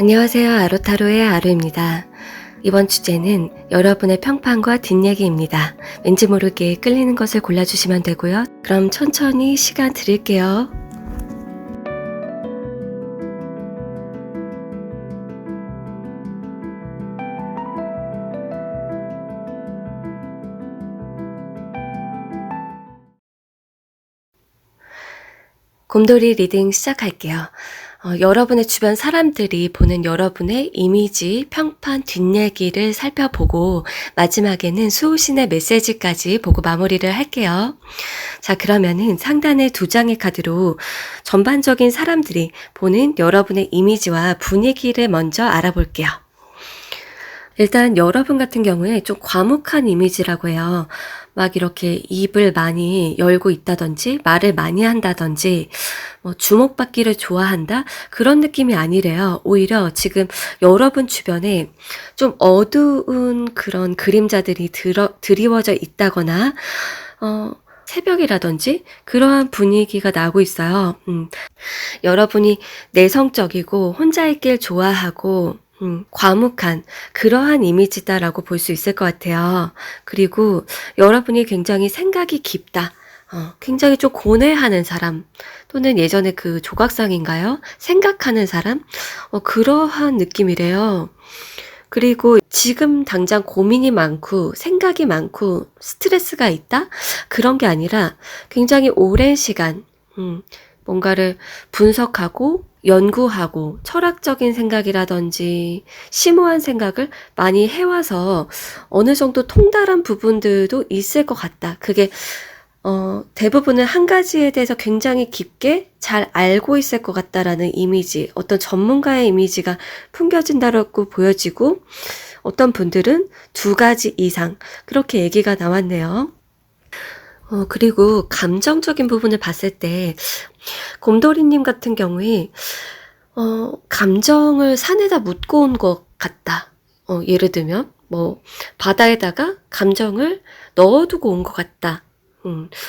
안녕하세요. 아로타로의 아루입니다. 이번 주제는 여러분의 평판과 뒷얘기입니다. 왠지 모르게 끌리는 것을 골라주시면 되고요. 그럼 천천히 시간 드릴게요. 곰돌이 리딩 시작할게요. 여러분의 주변 사람들이 보는 여러분의 이미지, 평판, 뒷얘기를 살펴보고 마지막에는 수호신의 메시지까지 보고 마무리를 할게요. 자, 그러면은 상단의 2장의 카드로 전반적인 사람들이 보는 여러분의 이미지와 분위기를 먼저 알아볼게요. 일단 여러분 같은 경우에 좀 과묵한 이미지라고 해요. 막 이렇게 입을 많이 열고 있다든지 말을 많이 한다든지 주목받기를 좋아한다? 그런 느낌이 아니래요. 오히려 지금 여러분 주변에 좀 어두운 그런 그림자들이 드리워져 있다거나 새벽이라든지 그러한 분위기가 나고 있어요. 여러분이 내성적이고 혼자 있길 좋아하고 과묵한 그러한 이미지다라고 볼 수 있을 것 같아요. 그리고 여러분이 굉장히 생각이 깊다. 굉장히 좀 고뇌하는 사람 또는 예전에 그 조각상인가요? 생각하는 사람? 그러한 느낌이래요. 그리고 지금 당장 고민이 많고 생각이 많고 스트레스가 있다? 그런 게 아니라 굉장히 오랜 시간 뭔가를 분석하고 연구하고 철학적인 생각이라든지 심오한 생각을 많이 해와서 어느 정도 통달한 부분들도 있을 것 같다. 그게 대부분은 한 가지에 대해서 굉장히 깊게 잘 알고 있을 것 같다라는 이미지, 어떤 전문가의 이미지가 풍겨진다고 보여지고 어떤 분들은 2가지 이상 그렇게 얘기가 나왔네요. 그리고 감정적인 부분을 봤을 때 곰돌이님 같은 경우에 감정을 산에다 묻고 온 것 같다. 예를 들면 바다에다가 감정을 넣어두고 온 것 같다.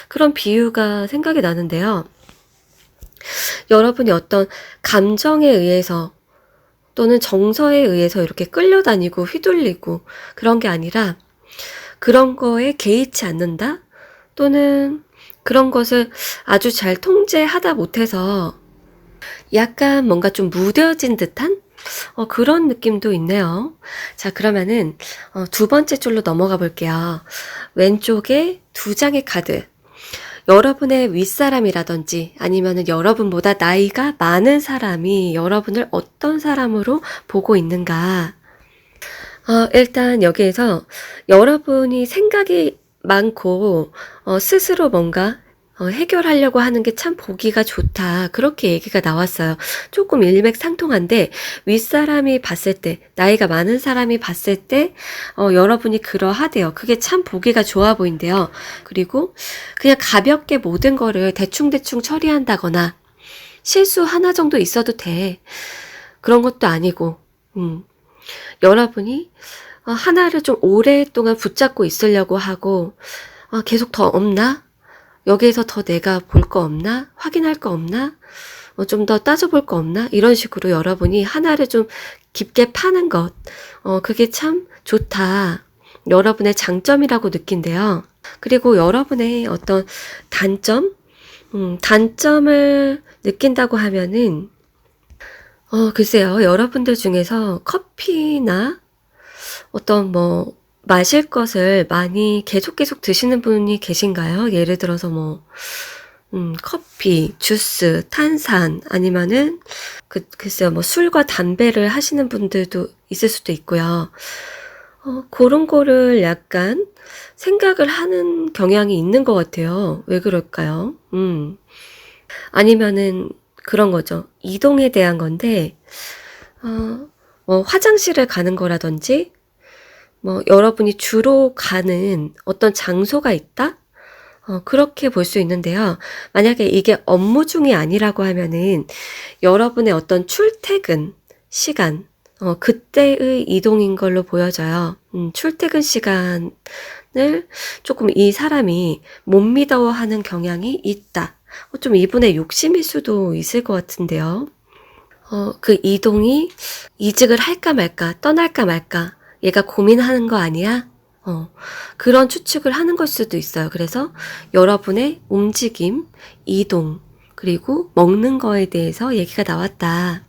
그런 비유가 생각이 나는데요. 여러분이 어떤 감정에 의해서 또는 정서에 의해서 이렇게 끌려다니고 휘둘리고 그런 게 아니라 그런 거에 개의치 않는다? 또는 그런 것을 아주 잘 통제하다 못해서 약간 뭔가 좀 무뎌진 듯한 그런 느낌도 있네요. 자, 그러면은 2번째 줄로 넘어가 볼게요. 왼쪽에 2장의 카드. 여러분의 윗사람이라든지 아니면은 여러분보다 나이가 많은 사람이 여러분을 어떤 사람으로 보고 있는가. 일단 여기에서 여러분이 생각이 많고 스스로 뭔가 해결하려고 하는 게 참 보기가 좋다. 그렇게 얘기가 나왔어요. 조금 일맥상통한데 윗사람이 봤을 때, 나이가 많은 사람이 봤을 때 여러분이 그러하대요. 그게 참 보기가 좋아 보인대요. 그리고 그냥 가볍게 모든 거를 대충대충 처리한다거나 실수 하나 정도 있어도 돼. 그런 것도 아니고 여러분이 하나를 좀 오랫동안 붙잡고 있으려고 하고 계속 더 없나? 여기에서 더 내가 볼 거 없나? 확인할 거 없나? 좀 더 따져볼 거 없나? 이런 식으로 여러분이 하나를 좀 깊게 파는 것 그게 참 좋다. 여러분의 장점이라고 느낀대요. 그리고 여러분의 어떤 단점을 느낀다고 하면은 글쎄요. 여러분들 중에서 커피나 어떤 마실 것을 많이 계속 드시는 분이 계신가요? 예를 들어서 커피, 주스, 탄산, 아니면은 글쎄요, 술과 담배를 하시는 분들도 있을 수도 있고요. 그런 거를 약간 생각을 하는 경향이 있는 것 같아요. 왜 그럴까요? 아니면은 그런 거죠. 이동에 대한 건데, 화장실을 가는 거라든지, 여러분이 주로 가는 어떤 장소가 있다? 그렇게 볼 수 있는데요. 만약에 이게 업무 중이 아니라고 하면은 여러분의 어떤 출퇴근 시간, 그때의 이동인 걸로 보여져요. 출퇴근 시간을 조금 이 사람이 못 믿어하는 경향이 있다. 좀 이분의 욕심일 수도 있을 것 같은데요. 그 이동이 이직을 할까 말까, 떠날까 말까, 얘가 고민하는 거 아니야? 그런 추측을 하는 걸 수도 있어요. 그래서 여러분의 움직임, 이동, 그리고 먹는 거에 대해서 얘기가 나왔다.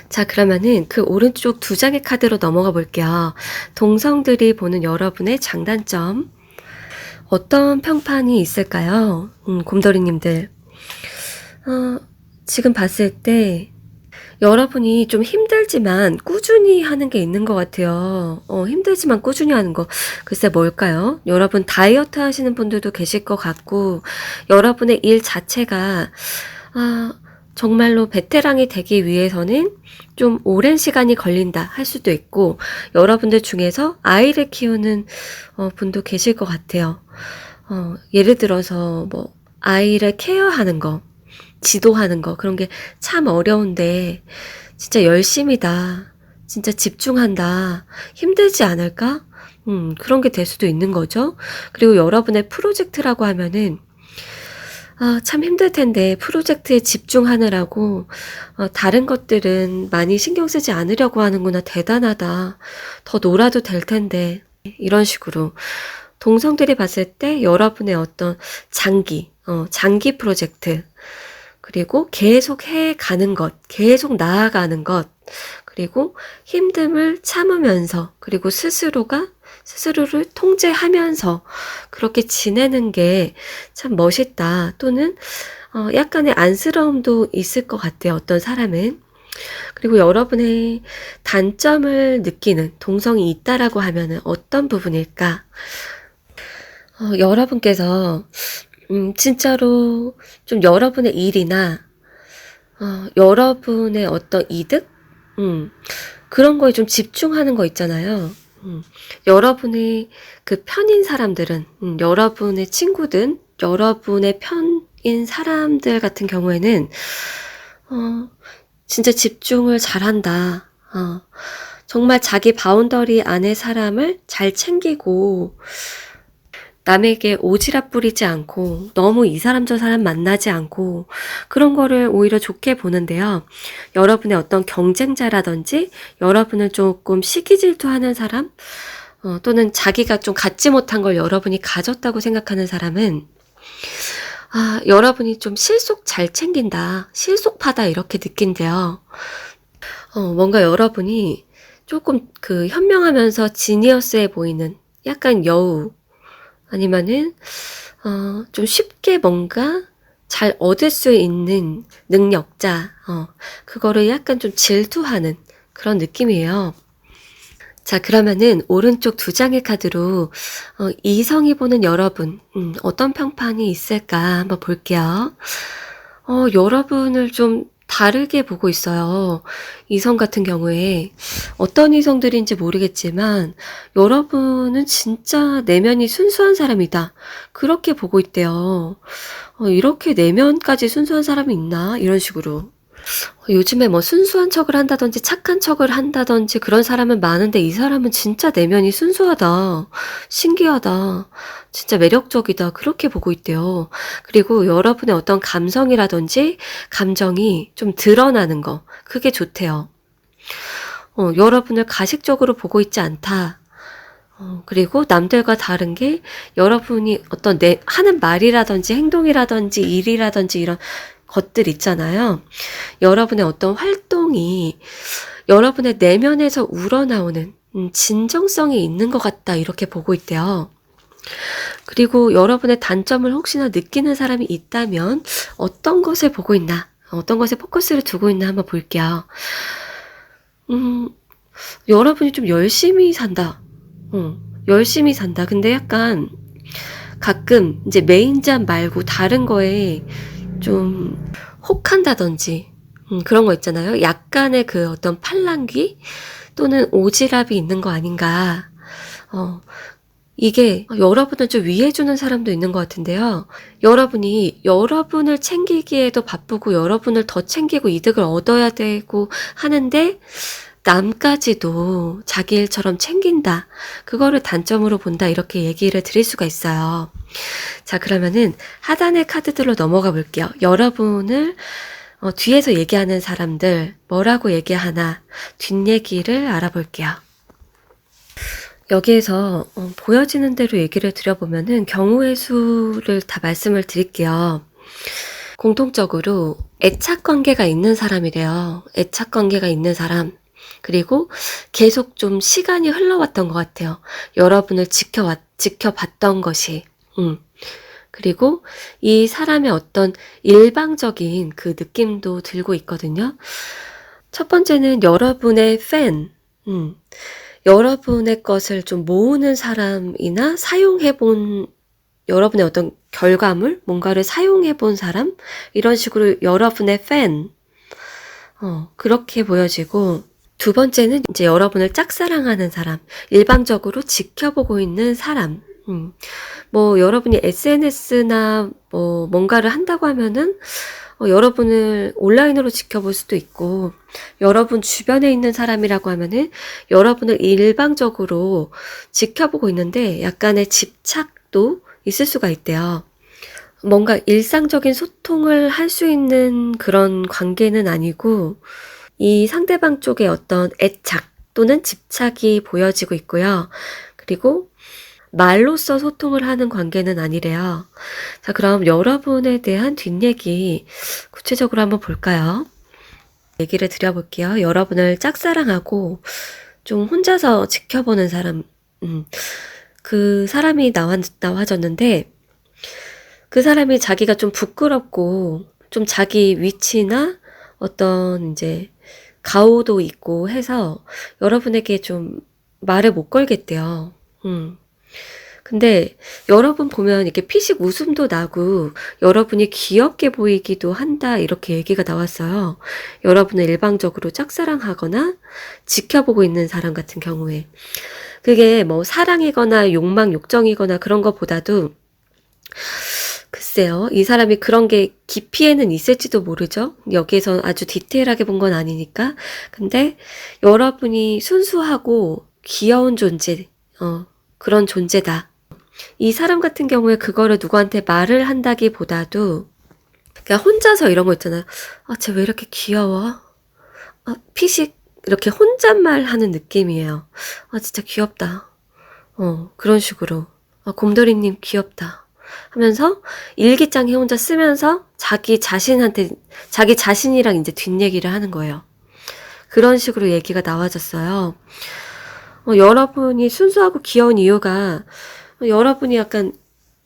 자, 그러면은 그 오른쪽 2장의 카드로 넘어가 볼게요. 동성들이 보는 여러분의 장단점, 어떤 평판이 있을까요? 곰돌이님들. 지금 봤을 때 여러분이 좀 힘들지만 꾸준히 하는 게 있는 것 같아요. 힘들지만 꾸준히 하는 거. 글쎄 뭘까요? 여러분 다이어트 하시는 분들도 계실 것 같고, 여러분의 일 자체가, 정말로 베테랑이 되기 위해서는 좀 오랜 시간이 걸린다 할 수도 있고, 여러분들 중에서 아이를 키우는 분도 계실 것 같아요. 예를 들어서 뭐 아이를 케어하는 거, 지도하는 거, 그런 게 참 어려운데 진짜 열심이다, 진짜 집중한다, 힘들지 않을까? 그런 게 될 수도 있는 거죠. 그리고 여러분의 프로젝트라고 하면은 참 힘들 텐데 프로젝트에 집중하느라고 다른 것들은 많이 신경 쓰지 않으려고 하는구나, 대단하다, 더 놀아도 될 텐데, 이런 식으로 동성들이 봤을 때 여러분의 어떤 장기 프로젝트, 그리고 계속 해가는 것, 계속 나아가는 것, 그리고 힘듦을 참으면서, 그리고 스스로를 통제하면서 그렇게 지내는 게 참 멋있다, 또는 약간의 안쓰러움도 있을 것 같아요, 어떤 사람은. 그리고 여러분의 단점을 느끼는 동성이 있다라고 하면은 어떤 부분일까? 여러분께서 진짜로 좀 여러분의 일이나 여러분의 어떤 이득? 그런 거에 좀 집중하는 거 있잖아요. 여러분의 그 편인 사람들은, 여러분의 친구든, 여러분의 편인 사람들 같은 경우에는 진짜 집중을 잘한다. 정말 자기 바운더리 안의 사람을 잘 챙기고, 남에게 오지랖 부리지 않고, 너무 이 사람 저 사람 만나지 않고, 그런 거를 오히려 좋게 보는데요. 여러분의 어떤 경쟁자라든지, 여러분을 조금 시기 질투하는 사람, 또는 자기가 좀 갖지 못한 걸 여러분이 가졌다고 생각하는 사람은, 여러분이 좀 실속 잘 챙긴다, 실속파다, 이렇게 느낀대요. 뭔가 여러분이 조금 그 현명하면서 지니어스해 보이는 약간 여우, 아니면은 좀 쉽게 뭔가 잘 얻을 수 있는 능력자, 그거를 약간 좀 질투하는 그런 느낌이에요. 자, 그러면은 오른쪽 2장의 카드로 이성이 보는 여러분, 어떤 평판이 있을까 한번 볼게요. 여러분을 좀 다르게 보고 있어요. 이성 같은 경우에 어떤 이성들인지 모르겠지만 여러분은 진짜 내면이 순수한 사람이다, 그렇게 보고 있대요. 이렇게 내면까지 순수한 사람이 있나? 이런 식으로. 요즘에 뭐 순수한 척을 한다든지 착한 척을 한다든지 그런 사람은 많은데, 이 사람은 진짜 내면이 순수하다, 신기하다, 진짜 매력적이다, 그렇게 보고 있대요. 그리고 여러분의 어떤 감성이라든지 감정이 좀 드러나는 거, 그게 좋대요. 여러분을 가식적으로 보고 있지 않다. 그리고 남들과 다른 게, 여러분이 어떤 하는 말이라든지 행동이라든지 일이라든지 이런 것들 있잖아요. 여러분의 어떤 활동이 여러분의 내면에서 우러나오는 진정성이 있는 것 같다, 이렇게 보고 있대요. 그리고 여러분의 단점을 혹시나 느끼는 사람이 있다면 어떤 것을 보고 있나, 어떤 것에 포커스를 두고 있나 한번 볼게요. 여러분이 좀 열심히 산다. 열심히 산다. 근데 약간 가끔 이제 메인잡 말고 다른 거에 좀 혹한다든지, 그런 거 있잖아요. 약간의 그 어떤 팔랑귀 또는 오지랖이 있는 거 아닌가. 이게 여러분을 좀 위해주는 사람도 있는 것 같은데요. 여러분이 여러분을 챙기기에도 바쁘고 여러분을 더 챙기고 이득을 얻어야 되고 하는데, 남까지도 자기 일처럼 챙긴다, 그거를 단점으로 본다, 이렇게 얘기를 드릴 수가 있어요. 자, 그러면은 하단의 카드들로 넘어가 볼게요. 여러분을 뒤에서 얘기하는 사람들 뭐라고 얘기하나 뒷얘기를 알아볼게요. 여기에서 보여지는 대로 얘기를 드려보면은 경우의 수를 다 말씀을 드릴게요. 공통적으로 애착 관계가 있는 사람이래요. 애착 관계가 있는 사람. 그리고 계속 좀 시간이 흘러왔던 것 같아요. 여러분을 지켜봤던 것이. 그리고 이 사람의 어떤 일방적인 그 느낌도 들고 있거든요. 첫 번째는 여러분의 팬. 여러분의 것을 좀 모으는 사람이나 사용해본 여러분의 어떤 결과물, 뭔가를 사용해본 사람, 이런 식으로 여러분의 팬, 그렇게 보여지고, 두 번째는 이제 여러분을 짝사랑하는 사람, 일방적으로 지켜보고 있는 사람. 뭐 여러분이 SNS나 뭐 뭔가를 한다고 하면은 여러분을 온라인으로 지켜볼 수도 있고, 여러분 주변에 있는 사람이라고 하면은 여러분을 일방적으로 지켜보고 있는데 약간의 집착도 있을 수가 있대요. 뭔가 일상적인 소통을 할 수 있는 그런 관계는 아니고 이 상대방 쪽에 어떤 애착 또는 집착이 보여지고 있고요. 그리고 말로써 소통을 하는 관계는 아니래요. 자, 그럼 여러분에 대한 뒷얘기 구체적으로 한번 볼까요? 얘기를 드려볼게요. 여러분을 짝사랑하고 좀 혼자서 지켜보는 사람, 그 사람이 나와졌는데 그 사람이 자기가 좀 부끄럽고 좀 자기 위치나 어떤 이제 가오도 있고 해서 여러분에게 좀 말을 못 걸겠대요. 근데 여러분 보면 이렇게 피식 웃음도 나고 여러분이 귀엽게 보이기도 한다 이렇게 얘기가 나왔어요. 여러분을 일방적으로 짝사랑하거나 지켜보고 있는 사람 같은 경우에 그게 뭐 사랑이거나 욕망, 욕정이거나 그런 것보다도 글쎄요, 이 사람이 그런 게 깊이에는 있을지도 모르죠. 여기에서 아주 디테일하게 본 건 아니니까. 근데 여러분이 순수하고 귀여운 존재, 그런 존재다. 이 사람 같은 경우에 그거를 누구한테 말을 한다기보다도 그냥 혼자서 이런 거 있잖아요. 쟤 왜 이렇게 귀여워? 피식 이렇게 혼잣말 하는 느낌이에요. 진짜 귀엽다. 그런 식으로. 곰돌이님 귀엽다. 하면서 일기장에 혼자 쓰면서 자기 자신이랑 이제 뒷얘기를 하는 거예요. 그런 식으로 얘기가 나와졌어요. 여러분이 순수하고 귀여운 이유가 여러분이 약간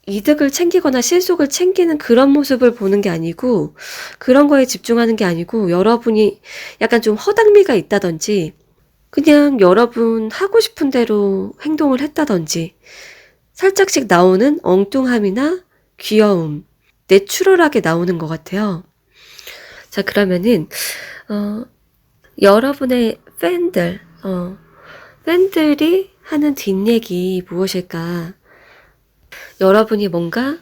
이득을 챙기거나 실속을 챙기는 그런 모습을 보는 게 아니고 그런 거에 집중하는 게 아니고 여러분이 약간 좀 허당미가 있다든지 그냥 여러분 하고 싶은 대로 행동을 했다든지 살짝씩 나오는 엉뚱함이나 귀여움, 내추럴하게 나오는 것 같아요. 자, 그러면은 여러분의 팬들이 하는 뒷얘기 무엇일까? 여러분이 뭔가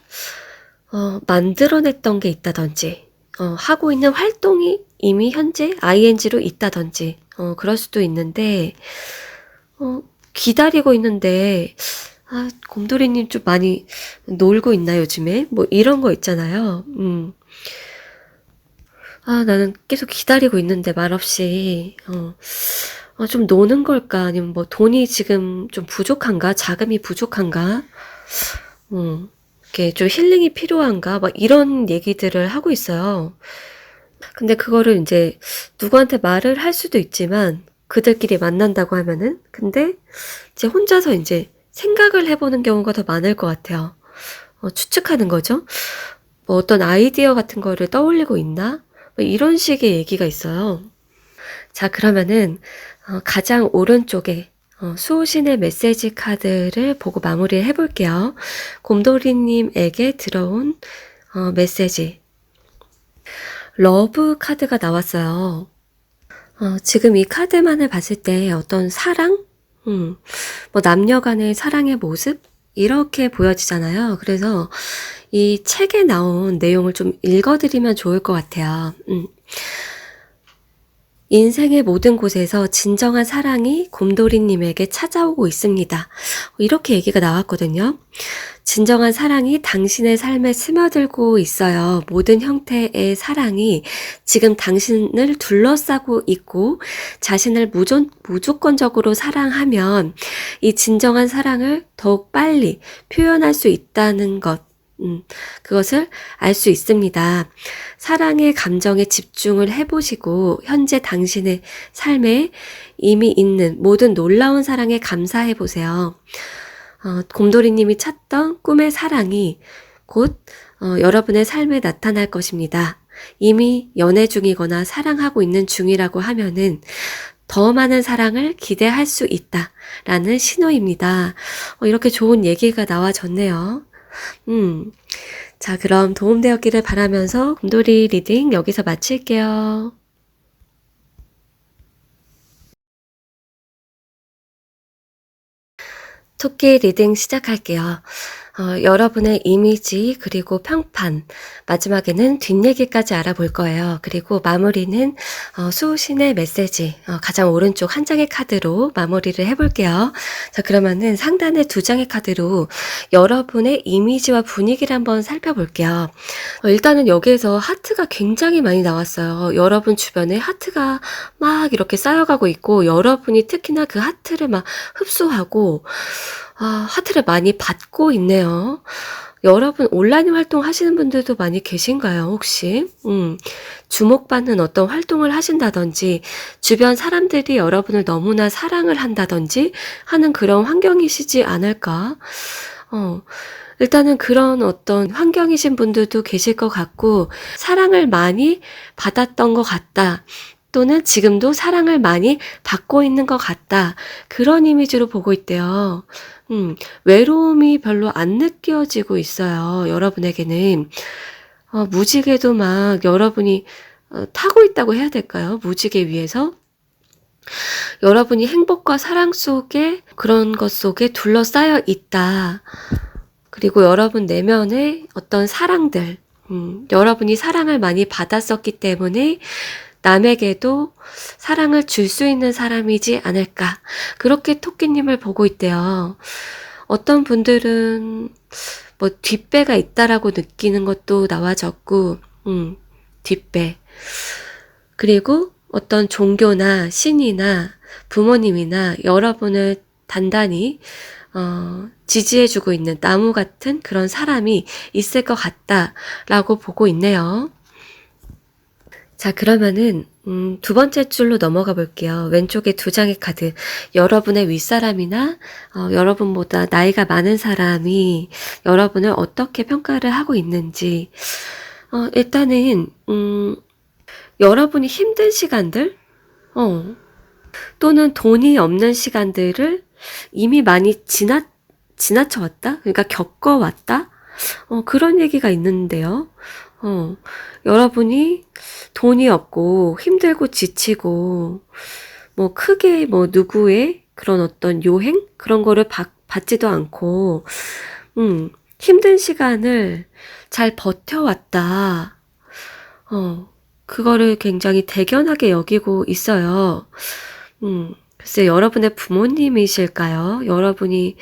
만들어냈던 게 있다든지 하고 있는 활동이 이미 현재 ing로 있다든지 그럴 수도 있는데 기다리고 있는데 곰돌이님 좀 많이 놀고 있나 요즘에? 뭐 이런 거 있잖아요. 나는 계속 기다리고 있는데 말없이 좀 노는 걸까? 아니면 뭐 돈이 지금 좀 부족한가? 자금이 부족한가? 이렇게 좀 힐링이 필요한가? 막 이런 얘기들을 하고 있어요. 근데 그거를 이제 누구한테 말을 할 수도 있지만 그들끼리 만난다고 하면은 근데 이제 혼자서 이제 생각을 해보는 경우가 더 많을 것 같아요. 추측하는 거죠. 뭐 어떤 아이디어 같은 거를 떠올리고 있나? 뭐 이런 식의 얘기가 있어요. 자, 그러면은 가장 오른쪽에 수호신의 메시지 카드를 보고 마무리를 해볼게요. 곰돌이님에게 들어온 메시지. 러브 카드가 나왔어요. 지금 이 카드만을 봤을 때 어떤 사랑? 뭐 남녀 간의 사랑의 모습? 이렇게 보여지잖아요. 그래서 이 책에 나온 내용을 좀 읽어드리면 좋을 것 같아요. 인생의 모든 곳에서 진정한 사랑이 곰돌이님에게 찾아오고 있습니다. 이렇게 얘기가 나왔거든요. 진정한 사랑이 당신의 삶에 스며들고 있어요. 모든 형태의 사랑이 지금 당신을 둘러싸고 있고 자신을 무조건적으로 사랑하면 이 진정한 사랑을 더욱 빨리 표현할 수 있다는 것. 그것을 알 수 있습니다. 사랑의 감정에 집중을 해보시고 현재 당신의 삶에 이미 있는 모든 놀라운 사랑에 감사해 보세요. 곰돌이님이 찾던 꿈의 사랑이 곧 여러분의 삶에 나타날 것입니다. 이미 연애 중이거나 사랑하고 있는 중이라고 하면은 더 많은 사랑을 기대할 수 있다라는 신호입니다. 이렇게 좋은 얘기가 나와졌네요. 자, 그럼 도움되었기를 바라면서 곰돌이 리딩 여기서 마칠게요. 토끼 리딩 시작할게요. 여러분의 이미지 그리고 평판 마지막에는 뒷얘기까지 알아볼 거예요. 그리고 마무리는 수신의 메시지 가장 오른쪽 한 장의 카드로 마무리를 해볼게요. 자, 그러면은 상단의 2장의 카드로 여러분의 이미지와 분위기를 한번 살펴볼게요. 일단은 여기에서 하트가 굉장히 많이 나왔어요. 여러분 주변에 하트가 막 이렇게 쌓여가고 있고 여러분이 특히나 그 하트를 막 흡수하고 하트를 많이 받고 있네요. 여러분 온라인 활동 하시는 분들도 많이 계신가요, 혹시? 주목받는 어떤 활동을 하신다든지 주변 사람들이 여러분을 너무나 사랑을 한다든지 하는 그런 환경이시지 않을까? 일단은 그런 어떤 환경이신 분들도 계실 것 같고 사랑을 많이 받았던 것 같다. 또는 지금도 사랑을 많이 받고 있는 것 같다. 그런 이미지로 보고 있대요. 외로움이 별로 안 느껴지고 있어요. 여러분에게는. 무지개도 막 여러분이 타고 있다고 해야 될까요? 무지개 위에서. 여러분이 행복과 사랑 속에 그런 것 속에 둘러싸여 있다. 그리고 여러분 내면의 어떤 사랑들, 여러분이 사랑을 많이 받았었기 때문에 남에게도 사랑을 줄 수 있는 사람이지 않을까. 그렇게 토끼님을 보고 있대요. 어떤 분들은 뭐 뒷배가 있다라고 느끼는 것도 나와졌고, 뒷배. 그리고 어떤 종교나 신이나 부모님이나 여러분을 단단히 지지해주고 있는 나무 같은 그런 사람이 있을 것 같다라고 보고 있네요. 자, 그러면은 2번째 줄로 넘어가 볼게요. 왼쪽에 2장의 카드. 여러분의 윗사람이나 여러분보다 나이가 많은 사람이 여러분을 어떻게 평가를 하고 있는지. 일단은 여러분이 힘든 시간들 또는 돈이 없는 시간들을 이미 많이 지나쳐왔다? 그러니까 겪어왔다? 그런 얘기가 있는데요. 여러분이 돈이 없고 힘들고 지치고 뭐 크게 뭐 누구의 그런 어떤 요행? 그런 거를 받지도 않고 힘든 시간을 잘 버텨왔다. 그거를 굉장히 대견하게 여기고 있어요. 글쎄 여러분의 부모님이실까요? 여러분이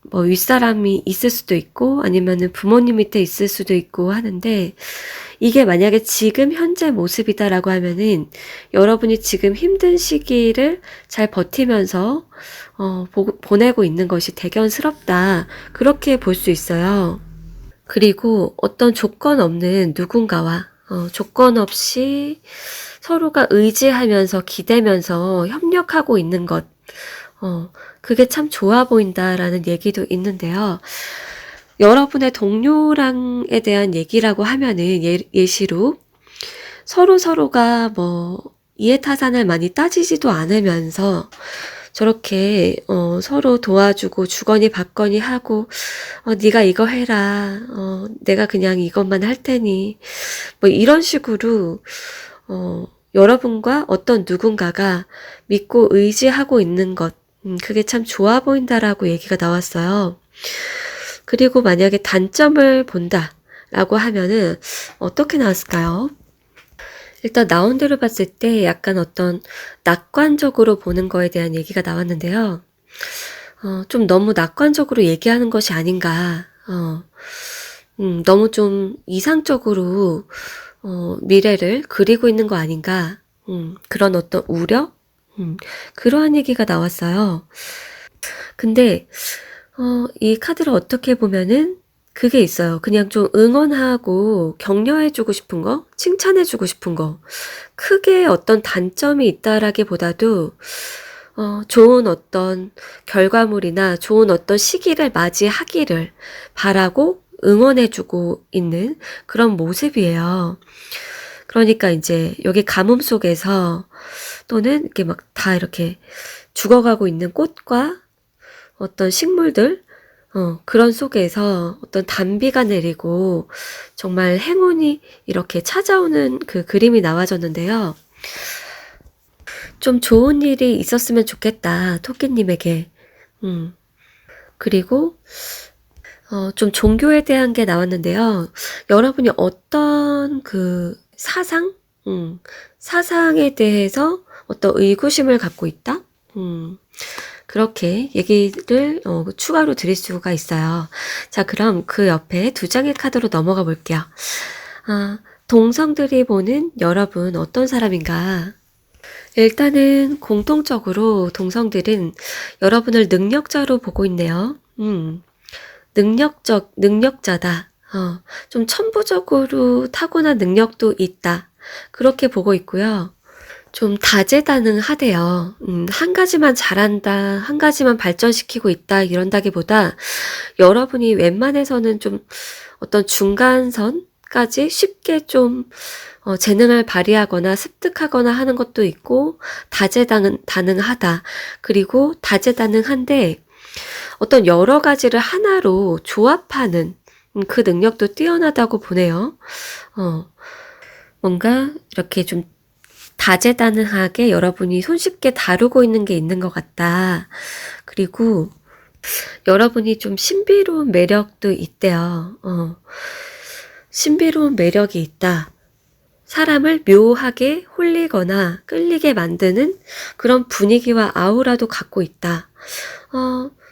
뭐 윗사람이 있을 수도 있고 아니면은 부모님 밑에 있을 수도 있고 하는데 이게 만약에 지금 현재 모습이다라고 하면은 여러분이 지금 힘든 시기를 잘 버티면서 보내고 있는 것이 대견스럽다. 그렇게 볼 수 있어요. 그리고 어떤 조건 없는 누군가와 조건 없이 서로가 의지하면서 기대면서 협력하고 있는 것. 그게 참 좋아 보인다라는 얘기도 있는데요. 여러분의 동료랑에 대한 얘기라고 하면은 예시로 서로가 뭐 이해타산을 많이 따지지도 않으면서 저렇게 서로 도와주고 주거니 받거니 하고 네가 이거 해라. 내가 그냥 이것만 할 테니 뭐 이런 식으로 여러분과 어떤 누군가가 믿고 의지하고 있는 것 그게 참 좋아 보인다라고 얘기가 나왔어요. 그리고 만약에 단점을 본다라고 하면은 어떻게 나왔을까요? 일단 나온 대로 봤을 때 약간 어떤 낙관적으로 보는 거에 대한 얘기가 나왔는데요. 좀 너무 낙관적으로 얘기하는 것이 아닌가. 너무 좀 이상적으로 미래를 그리고 있는 거 아닌가. 그런 어떤 우려? 그러한 얘기가 나왔어요. 근데 이 카드를 어떻게 보면은 그게 있어요. 그냥 좀 응원하고 격려해주고 싶은 거, 칭찬해주고 싶은 거. 크게 어떤 단점이 있다라기보다도 좋은 어떤 결과물이나 좋은 어떤 시기를 맞이하기를 바라고 응원해주고 있는 그런 모습이에요. 그러니까 이제 여기 가뭄 속에서 또는 이렇게 막 다 이렇게 죽어가고 있는 꽃과 어떤 식물들, 그런 속에서 어떤 단비가 내리고 정말 행운이 이렇게 찾아오는 그 그림이 나와졌는데요. 좀 좋은 일이 있었으면 좋겠다, 토끼님에게. 그리고 좀 종교에 대한 게 나왔는데요. 여러분이 어떤 그 사상? 사상에 대해서 어떤 의구심을 갖고 있다? 그렇게 얘기를 추가로 드릴 수가 있어요. 자, 그럼 그 옆에 두 장의 카드로 넘어가 볼게요. 동성들이 보는 여러분 어떤 사람인가? 일단은 공통적으로 동성들은 여러분을 능력자로 보고 있네요. 능력자다. 좀 천부적으로 타고난 능력도 있다. 그렇게 보고 있고요. 좀 다재다능하대요. 한 가지만 잘한다, 한 가지만 발전시키고 있다, 이런다기보다 여러분이 웬만해서는 좀 어떤 중간선까지 쉽게 좀 재능을 발휘하거나 습득하거나 하는 것도 있고, 다재다능하다. 그리고 다재다능한데 어떤 여러 가지를 하나로 조합하는 그 능력도 뛰어나다고 보네요. 뭔가 이렇게 좀 다재다능하게 여러분이 손쉽게 다루고 있는 게 있는 것 같다. 그리고 여러분이 좀 신비로운 매력도 있대요. 신비로운 매력이 있다. 사람을 묘하게 홀리거나 끌리게 만드는 그런 분위기와 아우라도 갖고 있다.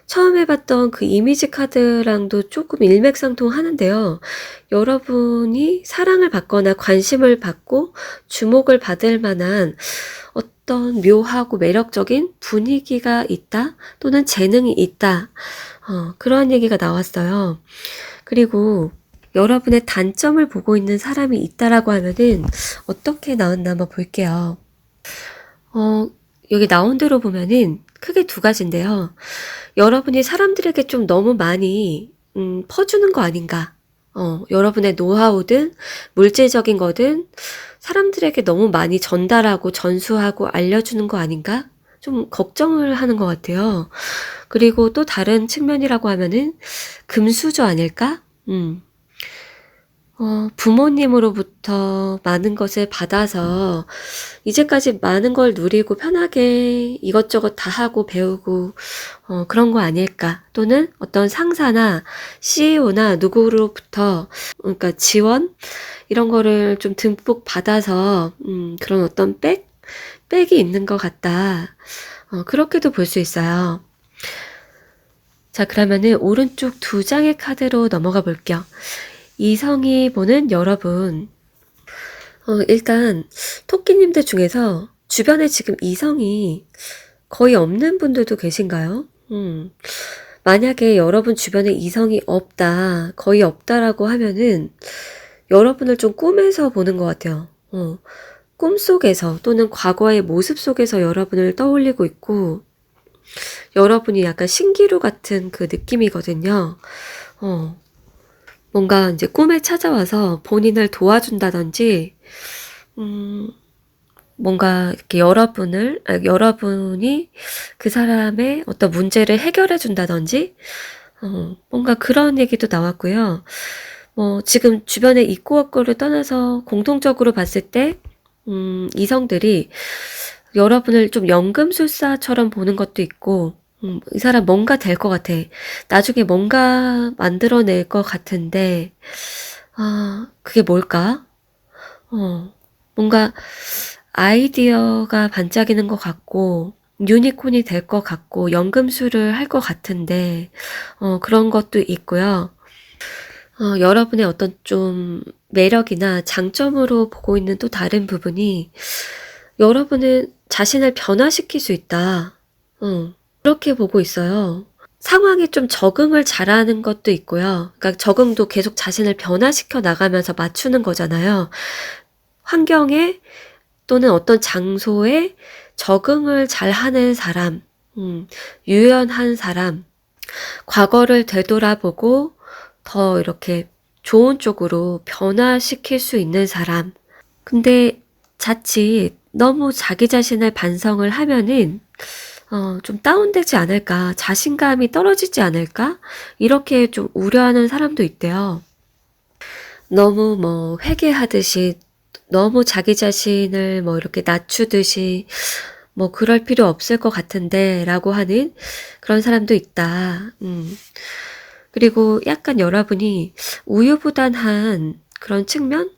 처음에 봤던 그 이미지 카드랑도 조금 일맥상통하는데요. 여러분이 사랑을 받거나 관심을 받고 주목을 받을 만한 어떤 묘하고 매력적인 분위기가 있다 또는 재능이 있다. 그러한 얘기가 나왔어요. 그리고 여러분의 단점을 보고 있는 사람이 있다라고 하면은 어떻게 나왔나 한번 볼게요. 여기 나온 대로 보면은 크게 두 가지인데요. 여러분이 사람들에게 좀 너무 많이 퍼주는 거 아닌가. 여러분의 노하우든 물질적인 거든 사람들에게 너무 많이 전달하고 전수하고 알려주는 거 아닌가? 좀 걱정을 하는 것 같아요. 그리고 또 다른 측면이라고 하면은 금수저 아닐까? 부모님으로부터 많은 것을 받아서 이제까지 많은 걸 누리고 편하게 이것저것 다 하고 배우고 그런 거 아닐까? 또는 어떤 상사나 CEO나 누구로부터 그러니까 지원 이런 거를 좀 듬뿍 받아서 그런 어떤 백이 있는 것 같다. 그렇게도 볼 수 있어요. 자, 그러면은 오른쪽 두 장의 카드로 넘어가 볼게요. 이성이 보는 여러분. 일단 토끼님들 중에서 주변에 지금 이성이 거의 없는 분들도 계신가요? 만약에 여러분 주변에 이성이 없다, 거의 없다라고 하면은 여러분을 좀 꿈에서 보는 것 같아요. 꿈속에서 또는 과거의 모습 속에서 여러분을 떠올리고 있고 여러분이 약간 신기루 같은 그 느낌이거든요. 뭔가 이제 꿈에 찾아와서 본인을 도와준다든지, 뭔가 이렇게 여러분이 그 사람의 어떤 문제를 해결해 준다든지, 뭔가 그런 얘기도 나왔고요. 지금 주변에 있고 없고를 떠나서 공통적으로 봤을 때, 이성들이 여러분을 좀 연금술사처럼 보는 것도 있고, 이 사람 뭔가 될 것 같아. 나중에 뭔가 만들어낼 것 같은데, 그게 뭘까? 뭔가 아이디어가 반짝이는 것 같고 유니콘이 될 것 같고 연금술을 할 것 같은데 그런 것도 있고요. 여러분의 어떤 좀 매력이나 장점으로 보고 있는 또 다른 부분이 여러분은 자신을 변화시킬 수 있다. 그렇게 보고 있어요. 상황에 좀 적응을 잘하는 것도 있고요. 그러니까 적응도 계속 자신을 변화시켜 나가면서 맞추는 거잖아요. 환경에 또는 어떤 장소에 적응을 잘하는 사람, 유연한 사람, 과거를 되돌아보고 더 이렇게 좋은 쪽으로 변화시킬 수 있는 사람. 근데 자칫 너무 자기 자신을 반성을 하면은 좀 다운되지 않을까, 자신감이 떨어지지 않을까, 이렇게 좀 우려하는 사람도 있대요. 너무 뭐 회개하듯이, 너무 자기 자신을 뭐 이렇게 낮추듯이 뭐 그럴 필요 없을 것 같은데 라고 하는 그런 사람도 있다. 그리고 약간 여러분이 우유부단한 그런 측면?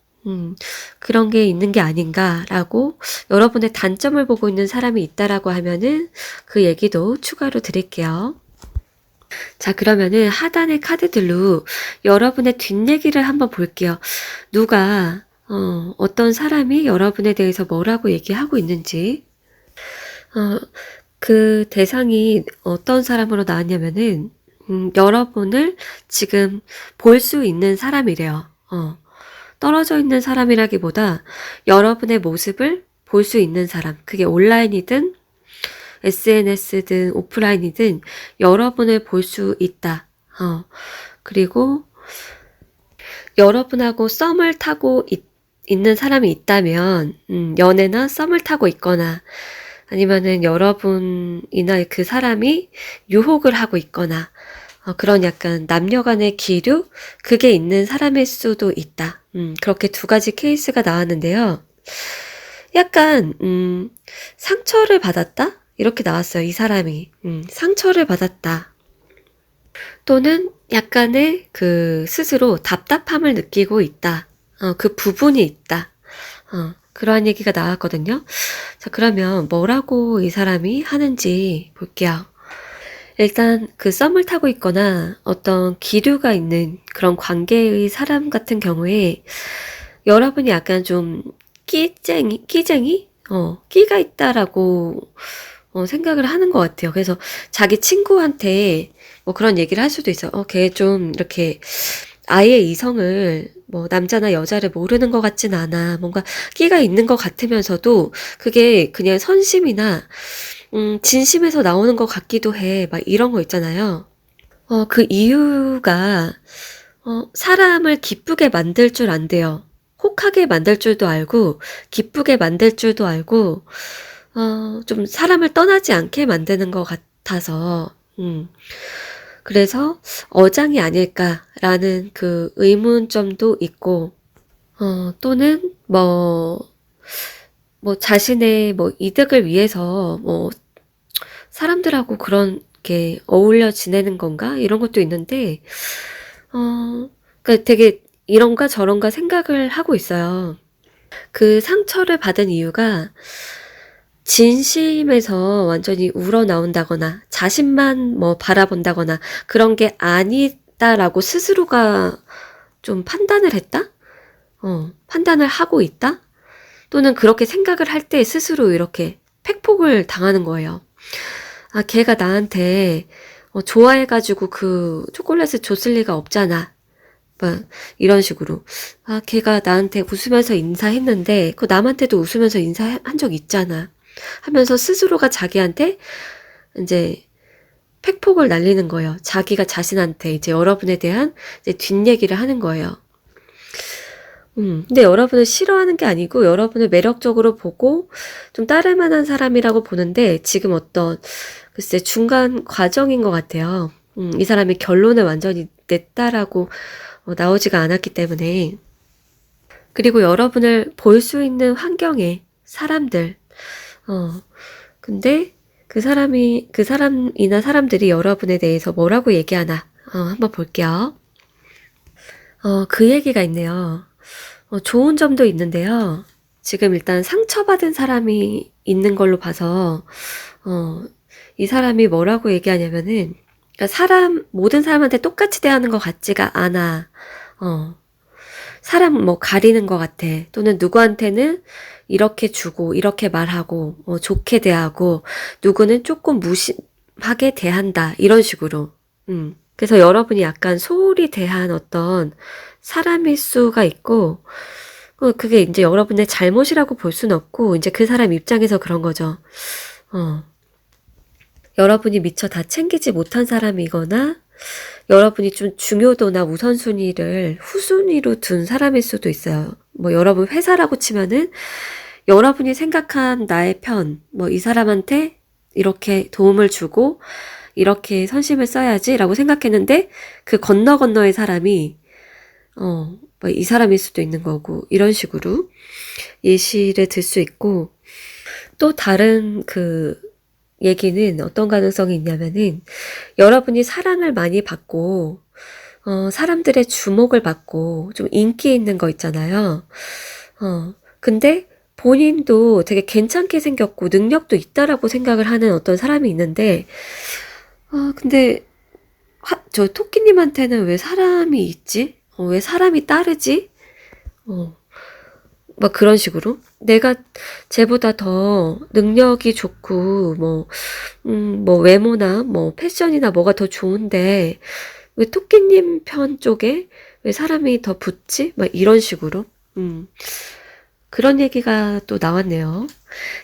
그런 게 있는 게 아닌가라고 여러분의 단점을 보고 있는 사람이 있다라고 하면은 그 얘기도 추가로 드릴게요. 자, 그러면은 하단의 카드들로 여러분의 뒷얘기를 한번 볼게요. 누가, 어떤 사람이 여러분에 대해서 뭐라고 얘기하고 있는지. 그 대상이 어떤 사람으로 나왔냐면은, 여러분을 지금 볼 수 있는 사람이래요. 떨어져 있는 사람이라기보다 여러분의 모습을 볼 수 있는 사람. 그게 온라인이든 SNS든 오프라인이든 여러분을 볼 수 있다. 그리고 여러분하고 썸을 타고 있는 사람이 있다면, 연애나 썸을 타고 있거나, 아니면은 여러분이나 그 사람이 유혹을 하고 있거나, 그런 약간 남녀 간의 기류? 그게 있는 사람일 수도 있다. 그렇게 두 가지 케이스가 나왔는데요. 약간, 상처를 받았다? 이렇게 나왔어요, 이 사람이. 상처를 받았다. 또는 약간의 그 스스로 답답함을 느끼고 있다. 그 부분이 있다. 그러한 얘기가 나왔거든요. 자, 그러면 뭐라고 이 사람이 하는지 볼게요. 일단 그 썸을 타고 있거나 어떤 기류가 있는 그런 관계의 사람 같은 경우에 여러분이 약간 좀 끼쟁이? 끼가 있다라고 생각을 하는 것 같아요. 그래서 자기 친구한테 뭐 그런 얘기를 할 수도 있어요. 걔 좀 이렇게 아예 이성을 뭐 남자나 여자를 모르는 것 같진 않아. 뭔가 끼가 있는 것 같으면서도 그게 그냥 선심이나 진심에서 나오는 것 같기도 해. 막 이런 거 있잖아요. 그 이유가 사람을 기쁘게 만들 줄 안대요. 혹하게 만들 줄도 알고 기쁘게 만들 줄도 알고 좀 사람을 떠나지 않게 만드는 것 같아서 그래서 어장이 아닐까라는 그 의문점도 있고 또는 뭐 자신의 뭐 이득을 위해서 뭐 사람들하고 그런 게 어울려 지내는 건가? 이런 것도 있는데 그러니까 되게 이런가 저런가 생각을 하고 있어요. 그 상처를 받은 이유가 진심에서 완전히 우러나온다거나 자신만 뭐 바라본다거나 그런 게 아니다라고 스스로가 좀 판단을 했다? 판단을 하고 있다? 또는 그렇게 생각을 할 때 스스로 이렇게 팩폭을 당하는 거예요. 걔가 나한테 좋아해가지고 그 초콜릿을 줬을 리가 없잖아. 뭐 이런 식으로. 걔가 나한테 웃으면서 인사했는데 그 남한테도 웃으면서 인사한 적 있잖아. 하면서 스스로가 자기한테 이제 팩폭을 날리는 거예요. 자기가 자신한테 이제 여러분에 대한 이제 뒷얘기를 하는 거예요. 근데 여러분을 싫어하는 게 아니고 여러분을 매력적으로 보고 좀 따를 만한 사람이라고 보는데 지금 어떤 글쎄 중간 과정인 것 같아요. 이 사람이 결론을 완전히 냈다라고 나오지가 않았기 때문에. 그리고 여러분을 볼 수 있는 환경에 사람들 근데 그 사람이나 사람들이 여러분에 대해서 뭐라고 얘기하나 한번 볼게요. 그 얘기가 있네요. 좋은 점도 있는데요. 지금 일단 상처받은 사람이 있는 걸로 봐서, 이 사람이 뭐라고 얘기하냐면은, 그러니까 모든 사람한테 똑같이 대하는 것 같지가 않아. 사람 뭐 가리는 것 같아. 또는 누구한테는 이렇게 주고, 이렇게 말하고, 좋게 대하고, 누구는 조금 무심하게 대한다. 이런 식으로. 그래서 여러분이 약간 소홀히 대한 어떤 사람일 수가 있고, 그게 이제 여러분의 잘못이라고 볼 수는 없고, 이제 그 사람 입장에서 그런 거죠. 여러분이 미처 다 챙기지 못한 사람이거나, 여러분이 좀 중요도나 우선순위를 후순위로 둔 사람일 수도 있어요. 뭐 여러분 회사라고 치면은, 여러분이 생각한 나의 편, 뭐 이 사람한테 이렇게 도움을 주고, 이렇게 선심을 써야지 라고 생각했는데, 그 건너의 사람이, 뭐 이 사람일 수도 있는 거고, 이런 식으로 예시를 들 수 있고, 또 다른 얘기는 어떤 가능성이 있냐면은, 여러분이 사랑을 많이 받고, 사람들의 주목을 받고, 좀 인기 있는 거 있잖아요. 근데 본인도 되게 괜찮게 생겼고, 능력도 있다라고 생각을 하는 어떤 사람이 있는데, 근데, 저 토끼님한테는 왜 사람이 있지? 왜 사람이 따르지? 막 그런 식으로. 내가 쟤보다 더 능력이 좋고, 뭐 외모나 뭐 패션이나 뭐가 더 좋은데, 왜 토끼님 편 쪽에 왜 사람이 더 붙지? 막 이런 식으로. 그런 얘기가 또 나왔네요.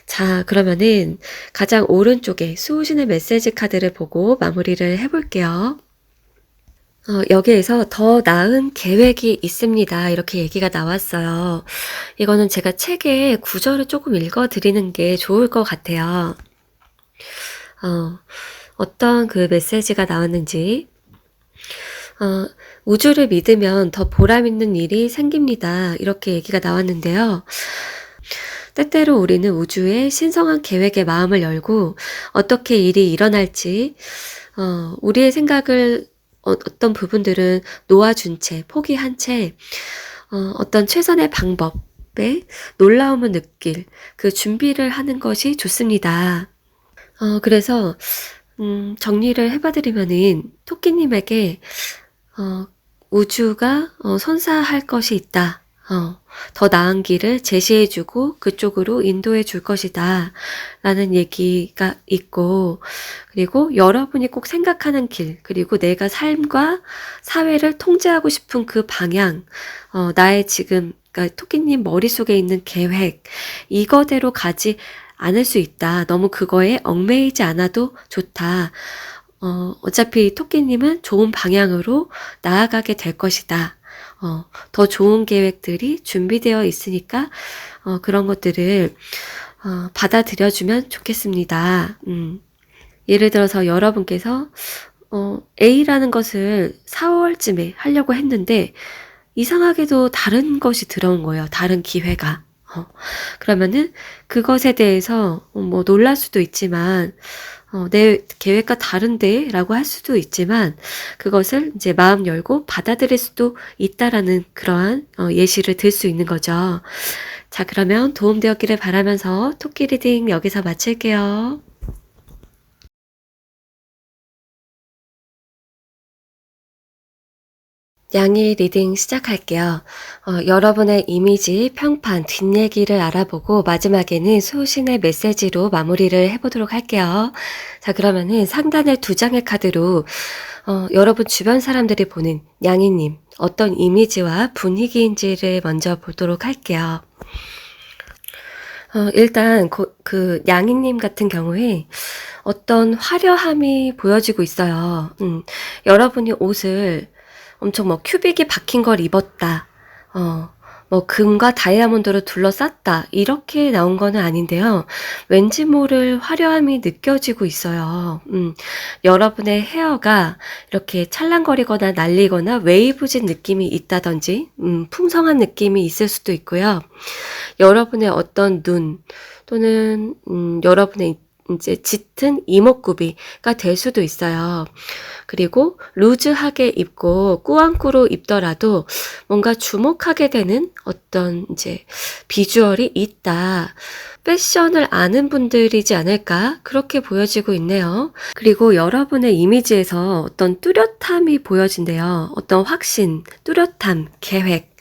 자, 그러면은 가장 오른쪽에 수호신의 메시지 카드를 보고 마무리를 해볼게요. 여기에서 더 나은 계획이 있습니다. 이렇게 얘기가 나왔어요. 이거는 제가 책의 구절을 조금 읽어드리는 게 좋을 것 같아요. 어떤 그 메시지가 나왔는지. 우주를 믿으면 더 보람 있는 일이 생깁니다. 이렇게 얘기가 나왔는데요. 때때로 우리는 우주의 신성한 계획에 마음을 열고 어떻게 일이 일어날지, 우리의 생각을 어떤 부분들은 놓아준 채, 포기한 채, 어떤 최선의 방법에 놀라움을 느낄 그 준비를 하는 것이 좋습니다. 그래서, 정리를 해봐드리면은, 토끼님에게, 우주가, 선사할 것이 있다. 더 나은 길을 제시해주고 그쪽으로 인도해 줄 것이다. 라는 얘기가 있고, 그리고 여러분이 꼭 생각하는 길, 그리고 내가 삶과 사회를 통제하고 싶은 그 방향, 나의 지금, 그러니까 토끼님 머릿속에 있는 계획, 이거대로 가지 않을 수 있다. 너무 그거에 얽매이지 않아도 좋다. 어차피 토끼님은 좋은 방향으로 나아가게 될 것이다. 더 좋은 계획들이 준비되어 있으니까, 그런 것들을, 받아들여주면 좋겠습니다. 예를 들어서 여러분께서, A라는 것을 4월쯤에 하려고 했는데, 이상하게도 다른 것이 들어온 거예요. 다른 기회가. 그러면은 그것에 대해서 뭐 놀랄 수도 있지만, 내 계획과 다른데? 라고 할 수도 있지만, 그것을 이제 마음 열고 받아들일 수도 있다라는 그러한 예시를 들 수 있는 거죠. 자, 그러면 도움되었기를 바라면서 토끼 리딩 여기서 마칠게요. 양의 리딩 시작할게요. 여러분의 이미지, 평판, 뒷얘기를 알아보고 마지막에는 수신의 메시지로 마무리를 해보도록 할게요. 자, 그러면은 상단의 2장의 카드로 여러분 주변 사람들이 보는 양이님 어떤 이미지와 분위기인지를 먼저 보도록 할게요. 일단 그 양이님 같은 경우에 어떤 화려함이 보여지고 있어요. 여러분이 옷을 엄청 뭐 큐빅이 박힌 걸 입었다. 뭐 금과 다이아몬드로 둘러쌌다. 이렇게 나온 거는 아닌데요. 왠지 모를 화려함이 느껴지고 있어요. 여러분의 헤어가 이렇게 찰랑거리거나 날리거나 웨이브진 느낌이 있다든지, 풍성한 느낌이 있을 수도 있고요. 여러분의 어떤 눈 또는 여러분의 이제 짙은 이목구비가 될 수도 있어요. 그리고 루즈하게 입고 꾸안꾸로 입더라도 뭔가 주목하게 되는 어떤 이제 비주얼이 있다. 패션을 아는 분들이지 않을까? 그렇게 보여지고 있네요. 그리고 여러분의 이미지에서 어떤 뚜렷함이 보여진대요. 어떤 확신, 뚜렷함, 계획.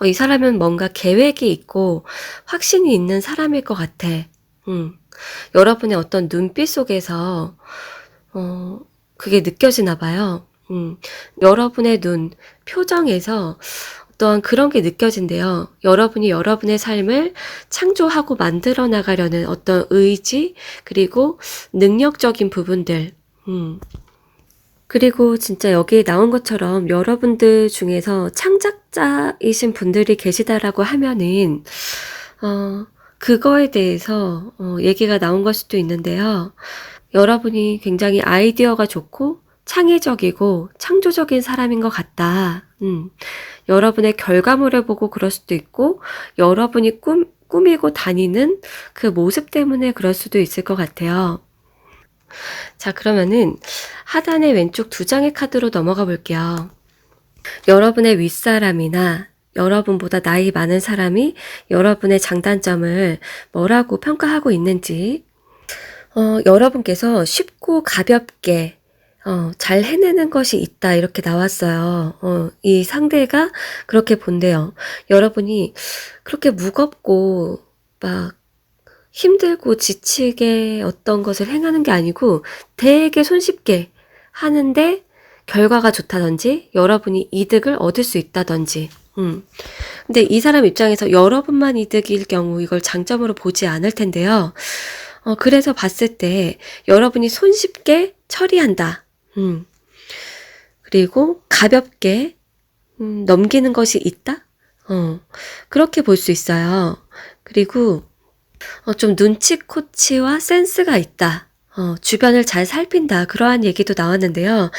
이 사람은 뭔가 계획이 있고 확신이 있는 사람일 것 같아. 여러분의 어떤 눈빛 속에서 그게 느껴지나 봐요. 여러분의 눈, 표정에서 어떠한 그런 게 느껴진대요. 여러분이 여러분의 삶을 창조하고 만들어 나가려는 어떤 의지, 그리고 능력적인 부분들. 그리고 진짜 여기에 나온 것처럼 여러분들 중에서 창작자이신 분들이 계시다라고 하면은, 그거에 대해서 얘기가 나온 걸 수도 있는데요. 여러분이 굉장히 아이디어가 좋고 창의적이고 창조적인 사람인 것 같다. 여러분의 결과물을 보고 그럴 수도 있고 여러분이 꾸미고 다니는 그 모습 때문에 그럴 수도 있을 것 같아요. 자, 그러면은 하단의 왼쪽 2장의 카드로 넘어가 볼게요. 여러분의 윗사람이나 여러분보다 나이 많은 사람이 여러분의 장단점을 뭐라고 평가하고 있는지, 여러분께서 쉽고 가볍게 잘 해내는 것이 있다 이렇게 나왔어요. 이 상대가 그렇게 본대요. 여러분이 그렇게 무겁고 막 힘들고 지치게 어떤 것을 행하는 게 아니고 되게 손쉽게 하는데 결과가 좋다든지 여러분이 이득을 얻을 수 있다든지. 근데 이 사람 입장에서 여러분만 이득일 경우 이걸 장점으로 보지 않을 텐데요. 그래서 봤을 때 여러분이 손쉽게 처리한다. 그리고 가볍게 넘기는 것이 있다. 그렇게 볼 수 있어요. 그리고 좀 눈치코치와 센스가 있다. 주변을 잘 살핀다. 그러한 얘기도 나왔는데요.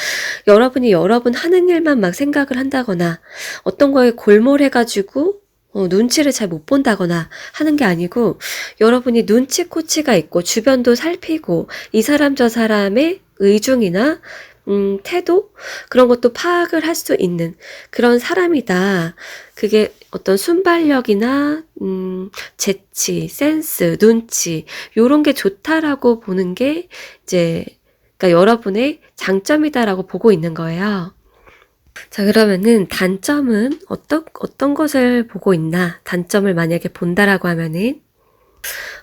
여러분이 여러분 하는 일만 막 생각을 한다거나 어떤 거에 골몰해가지고 눈치를 잘 못 본다거나 하는 게 아니고 여러분이 눈치코치가 있고 주변도 살피고 이 사람 저 사람의 의중이나 태도? 그런 것도 파악을 할 수 있는 그런 사람이다. 그게 어떤 순발력이나, 재치, 센스, 눈치, 요런 게 좋다라고 보는 게 이제, 그러니까 여러분의 장점이다라고 보고 있는 거예요. 자, 그러면은 단점은 어떤 것을 보고 있나? 단점을 만약에 본다라고 하면은,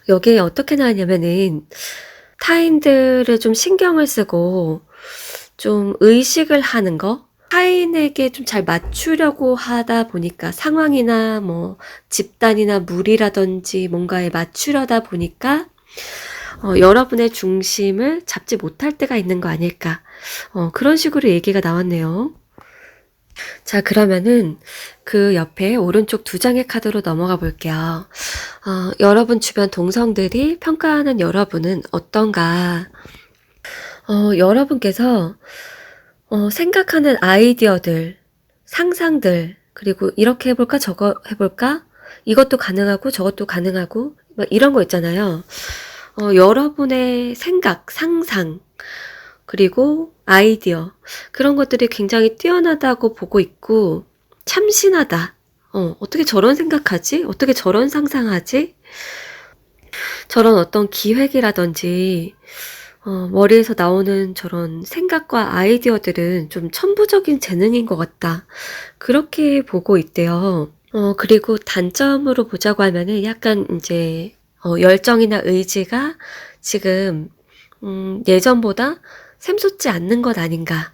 여기에 어떻게 나왔냐면은, 타인들을 좀 신경을 쓰고, 좀 의식을 하는 거, 타인에게 좀 잘 맞추려고 하다 보니까 상황이나 뭐 집단이나 무리라든지 뭔가에 맞추려다 보니까 여러분의 중심을 잡지 못할 때가 있는 거 아닐까. 그런 식으로 얘기가 나왔네요. 자, 그러면은 그 옆에 오른쪽 2장의 카드로 넘어가 볼게요. 여러분 주변 동성들이 평가하는 여러분은 어떤가? 여러분께서 생각하는 아이디어들, 상상들, 그리고 이렇게 해볼까, 저거 해볼까? 이것도 가능하고 저것도 가능하고 막 이런 거 있잖아요. 여러분의 생각, 상상, 그리고 아이디어, 그런 것들이 굉장히 뛰어나다고 보고 있고 참신하다. 어떻게 저런 생각하지? 어떻게 저런 상상하지? 저런 어떤 기획이라든지 머리에서 나오는 저런 생각과 아이디어들은 좀 천부적인 재능인 것 같다. 그렇게 보고 있대요. 그리고 단점으로 보자고 하면은 약간 이제 열정이나 의지가 지금 예전보다 샘솟지 않는 것 아닌가.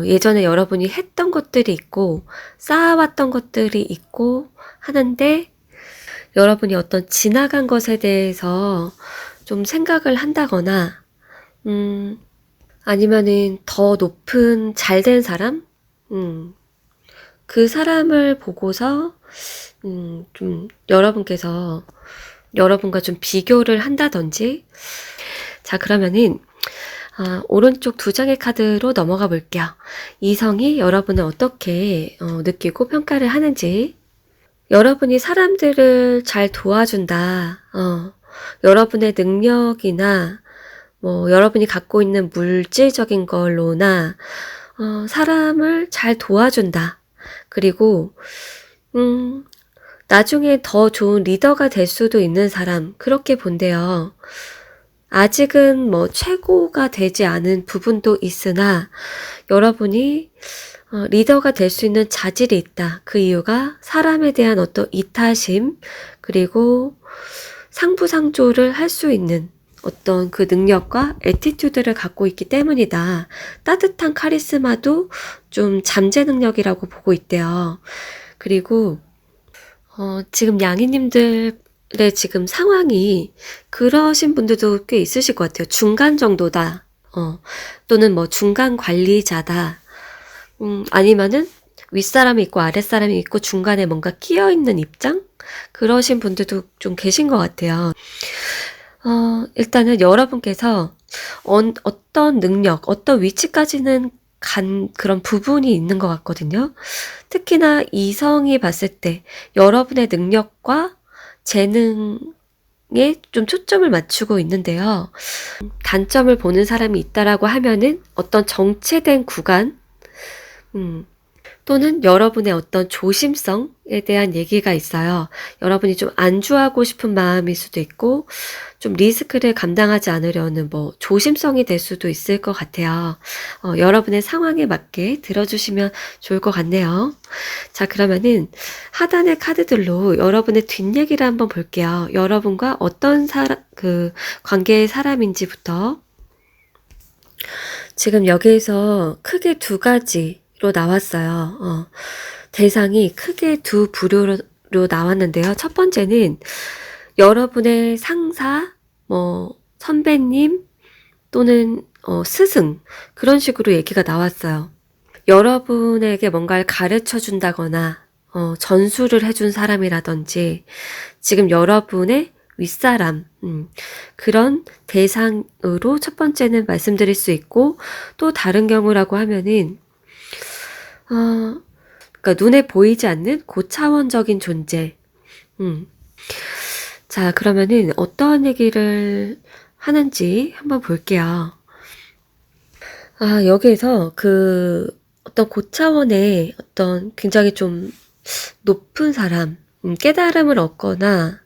예전에 여러분이 했던 것들이 있고 쌓아왔던 것들이 있고 하는데 여러분이 어떤 지나간 것에 대해서 좀 생각을 한다거나 아니면은 더 높은 잘된 사람? 그 사람을 보고서 좀 여러분께서 여러분과 좀 비교를 한다든지. 자, 그러면은 오른쪽 2장의 카드로 넘어가 볼게요. 이성이 여러분을 어떻게 느끼고 평가를 하는지. 여러분이 사람들을 잘 도와준다. 여러분의 능력이나 뭐 여러분이 갖고 있는 물질적인 걸로나 사람을 잘 도와준다. 그리고 나중에 더 좋은 리더가 될 수도 있는 사람, 그렇게 본대요. 아직은 뭐 최고가 되지 않은 부분도 있으나 여러분이 리더가 될 수 있는 자질이 있다. 그 이유가 사람에 대한 어떤 이타심, 그리고 상부상조를 할 수 있는 어떤 그 능력과 애티튜드를 갖고 있기 때문이다. 따뜻한 카리스마도 좀 잠재 능력이라고 보고 있대요. 그리고 지금 양이님들의 지금 상황이 그러신 분들도 꽤 있으실 것 같아요. 중간 정도다. 또는 뭐 중간 관리자다. 아니면은 윗사람이 있고 아랫사람이 있고 중간에 뭔가 끼어있는 입장? 그러신 분들도 좀 계신 것 같아요. 일단은 여러분께서 어떤 능력, 어떤 위치까지는 간 그런 부분이 있는 것 같거든요. 특히나 이성이 봤을 때 여러분의 능력과 재능에 좀 초점을 맞추고 있는데요. 단점을 보는 사람이 있다라고 하면은 어떤 정체된 구간, 또는 여러분의 어떤 조심성에 대한 얘기가 있어요. 여러분이 좀 안주하고 싶은 마음일 수도 있고, 좀 리스크를 감당하지 않으려는 뭐 조심성이 될 수도 있을 것 같아요. 여러분의 상황에 맞게 들어주시면 좋을 것 같네요. 자, 그러면은 하단의 카드들로 여러분의 뒷얘기를 한번 볼게요. 여러분과 어떤 관계의 사람인지부터. 지금 여기에서 크게 두 가지로 나왔어요. 대상이 크게 두 부류로 나왔는데요. 첫 번째는 여러분의 상사, 뭐 선배님 또는 스승, 그런 식으로 얘기가 나왔어요. 여러분에게 뭔가를 가르쳐 준다거나 전수를 해준 사람이라든지 지금 여러분의 윗사람, 그런 대상으로 첫 번째는 말씀드릴 수 있고, 또 다른 경우라고 하면은 그러니까 눈에 보이지 않는 고차원적인 존재. 자, 그러면은 어떠한 얘기를 하는지 한번 볼게요. 여기에서 어떤 고차원의 어떤 굉장히 좀 높은 사람, 깨달음을 얻거나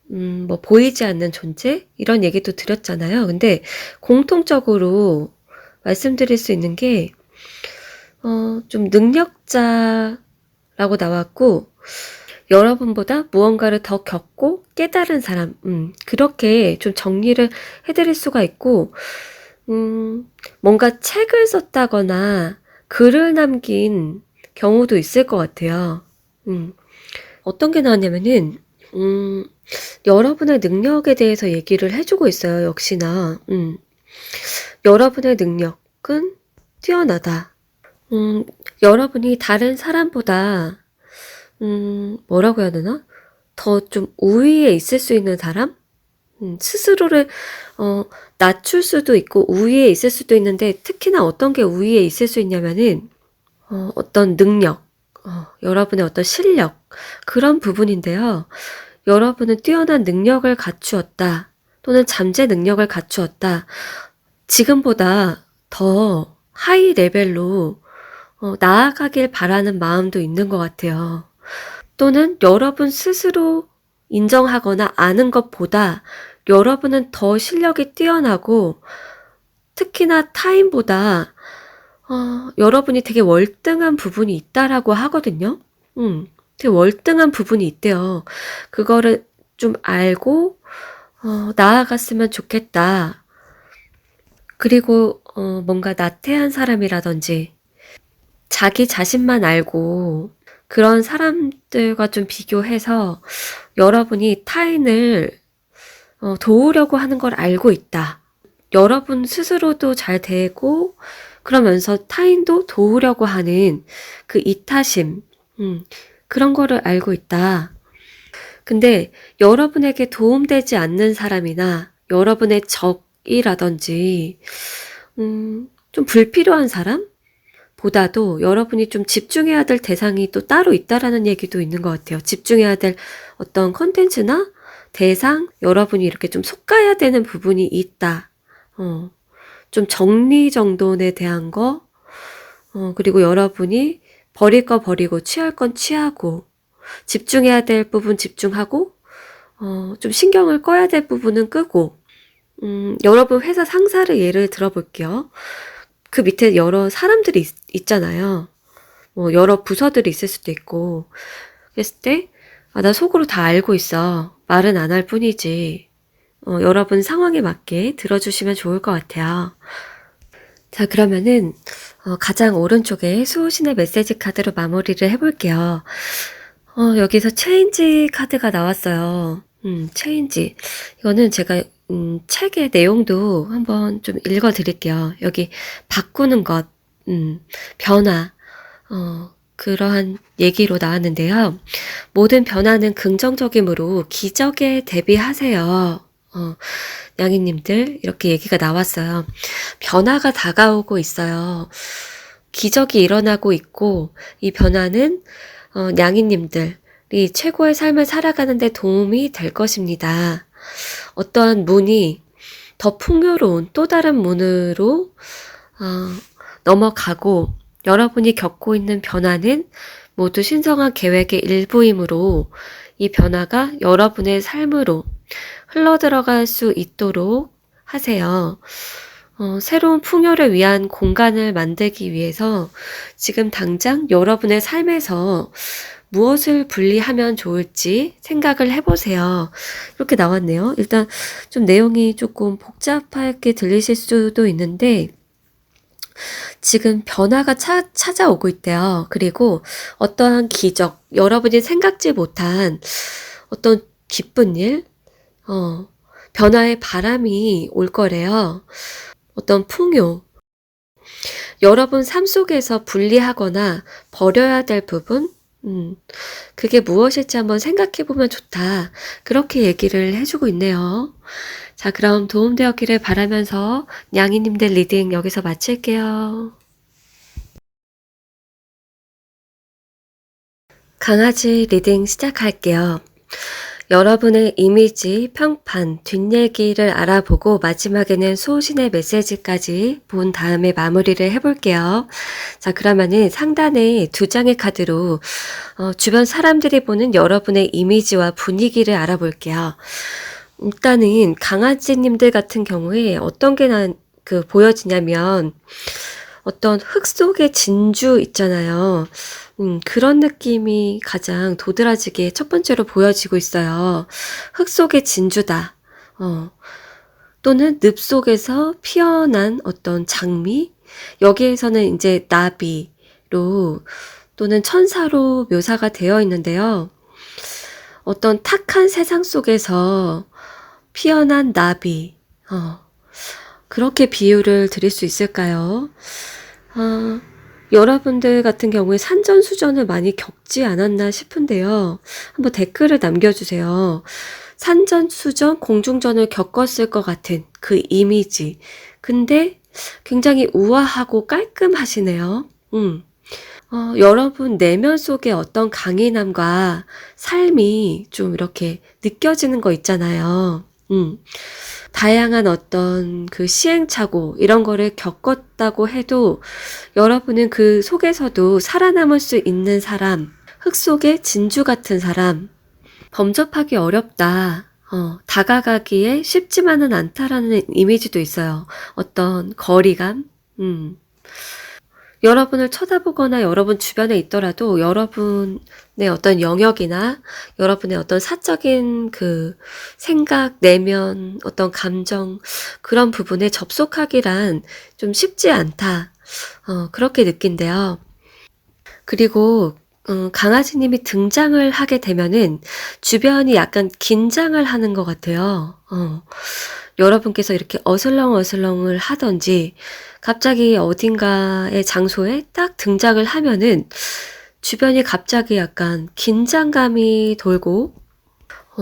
뭐 보이지 않는 존재? 이런 얘기도 드렸잖아요. 근데 공통적으로 말씀드릴 수 있는 게 좀 능력자라고 나왔고, 여러분보다 무언가를 더 겪고 깨달은 사람, 그렇게 좀 정리를 해드릴 수가 있고, 뭔가 책을 썼다거나 글을 남긴 경우도 있을 것 같아요. 어떤 게 나왔냐면은 여러분의 능력에 대해서 얘기를 해주고 있어요. 역시나 여러분의 능력은 뛰어나다. 여러분이 다른 사람보다 뭐라고 해야 되나? 더 좀 우위에 있을 수 있는 사람? 스스로를 낮출 수도 있고 우위에 있을 수도 있는데, 특히나 어떤 게 우위에 있을 수 있냐면은 어떤 능력, 여러분의 어떤 실력, 그런 부분인데요. 여러분은 뛰어난 능력을 갖추었다, 또는 잠재 능력을 갖추었다. 지금보다 더 하이 레벨로 나아가길 바라는 마음도 있는 것 같아요. 또는 여러분 스스로 인정하거나 아는 것보다 여러분은 더 실력이 뛰어나고, 특히나 타인보다 여러분이 되게 월등한 부분이 있다라고 하거든요. 되게 월등한 부분이 있대요. 그거를 좀 알고 나아갔으면 좋겠다. 그리고 뭔가 나태한 사람이라든지 자기 자신만 알고 그런 사람들과 좀 비교해서 여러분이 타인을 도우려고 하는 걸 알고 있다. 여러분 스스로도 잘 되고 그러면서 타인도 도우려고 하는 그 이타심, 그런 거를 알고 있다. 근데 여러분에게 도움되지 않는 사람이나 여러분의 적이라든지 좀 불필요한 사람? 보다도 여러분이 좀 집중해야 될 대상이 또 따로 있다라는 얘기도 있는 것 같아요. 집중해야 될 어떤 컨텐츠나 대상, 여러분이 이렇게 좀 속가야 되는 부분이 있다. 어, 좀 정리정돈에 대한 거, 그리고 여러분이 버릴 거 버리고 취할 건 취하고 집중해야 될 부분 집중하고 좀 신경을 꺼야 될 부분은 끄고 여러분 회사 상사를 예를 들어볼게요. 그 밑에 여러 사람들이 있잖아요. 뭐 여러 부서들이 있을 수도 있고 그랬을 때 나 속으로 다 알고 있어. 말은 안 할 뿐이지. 여러분 상황에 맞게 들어주시면 좋을 것 같아요. 자, 그러면은 가장 오른쪽에 수호신의 메시지 카드로 마무리를 해볼게요. 여기서 체인지 카드가 나왔어요. 체인지. 이거는 제가 책의 내용도 한번 좀 읽어드릴게요. 여기 바꾸는 것, 변화, 그러한 얘기로 나왔는데요. 모든 변화는 긍정적이므로 기적에 대비하세요. 양이님들 이렇게 얘기가 나왔어요. 변화가 다가오고 있어요. 기적이 일어나고 있고 이 변화는 양이님들이 최고의 삶을 살아가는 데 도움이 될 것입니다. 어떠한 문이 더 풍요로운 또 다른 문으로 넘어가고 여러분이 겪고 있는 변화는 모두 신성한 계획의 일부이므로 이 변화가 여러분의 삶으로 흘러들어갈 수 있도록 하세요. 새로운 풍요를 위한 공간을 만들기 위해서 지금 당장 여러분의 삶에서 무엇을 분리하면 좋을지 생각을 해보세요. 이렇게 나왔네요. 일단 좀 내용이 조금 복잡하게 들리실 수도 있는데 지금 변화가 찾아오고 있대요. 그리고 어떠한 기적, 여러분이 생각지 못한 어떤 기쁜 일, 변화의 바람이 올 거래요. 어떤 풍요, 여러분 삶 속에서 분리하거나 버려야 될 부분, 그게 무엇일지 한번 생각해 보면 좋다. 그렇게 얘기를 해주고 있네요. 자, 그럼 도움되었기를 바라면서 양이님들 리딩 여기서 마칠게요. 강아지 리딩 시작할게요. 여러분의 이미지, 평판, 뒷얘기를 알아보고 마지막에는 수호신의 메시지까지 본 다음에 마무리를 해볼게요. 자, 그러면은 상단에 2장의 카드로 주변 사람들이 보는 여러분의 이미지와 분위기를 알아볼게요. 일단은 강아지님들 같은 경우에 어떤 게 보여지냐면 어떤 흙 속의 진주 있잖아요. 그런 느낌이 가장 도드라지게 첫 번째로 보여지고 있어요. 흙 속의 진주다. 또는 늪 속에서 피어난 어떤 장미? 여기에서는 이제 나비로 또는 천사로 묘사가 되어 있는데요. 어떤 탁한 세상 속에서 피어난 나비. 그렇게 비유를 드릴 수 있을까요? 여러분들 같은 경우에 산전수전을 많이 겪지 않았나 싶은데요. 한번 댓글을 남겨주세요. 산전수전, 공중전을 겪었을 것 같은 그 이미지. 근데 굉장히 우아하고 깔끔하시네요. 여러분 내면 속에 어떤 강인함과 삶이 좀 이렇게 느껴지는 거 있잖아요. 다양한 어떤 그 시행착오 이런 거를 겪었다고 해도 여러분은 그 속에서도 살아남을 수 있는 사람, 흙 속의 진주 같은 사람, 범접하기 어렵다. 다가가기에 쉽지만은 않다라는 이미지도 있어요. 어떤 거리감? 여러분을 쳐다보거나 여러분 주변에 있더라도 여러분의 어떤 영역이나 여러분의 어떤 사적인 그 생각, 내면, 어떤 감정 그런 부분에 접속하기란 좀 쉽지 않다. 그렇게 느낀대요. 그리고 강아지님이 등장을 하게 되면은 주변이 약간 긴장을 하는 것 같아요. 여러분께서 이렇게 어슬렁어슬렁을 하던지 갑자기 어딘가의 장소에 딱 등장을 하면은 주변이 갑자기 약간 긴장감이 돌고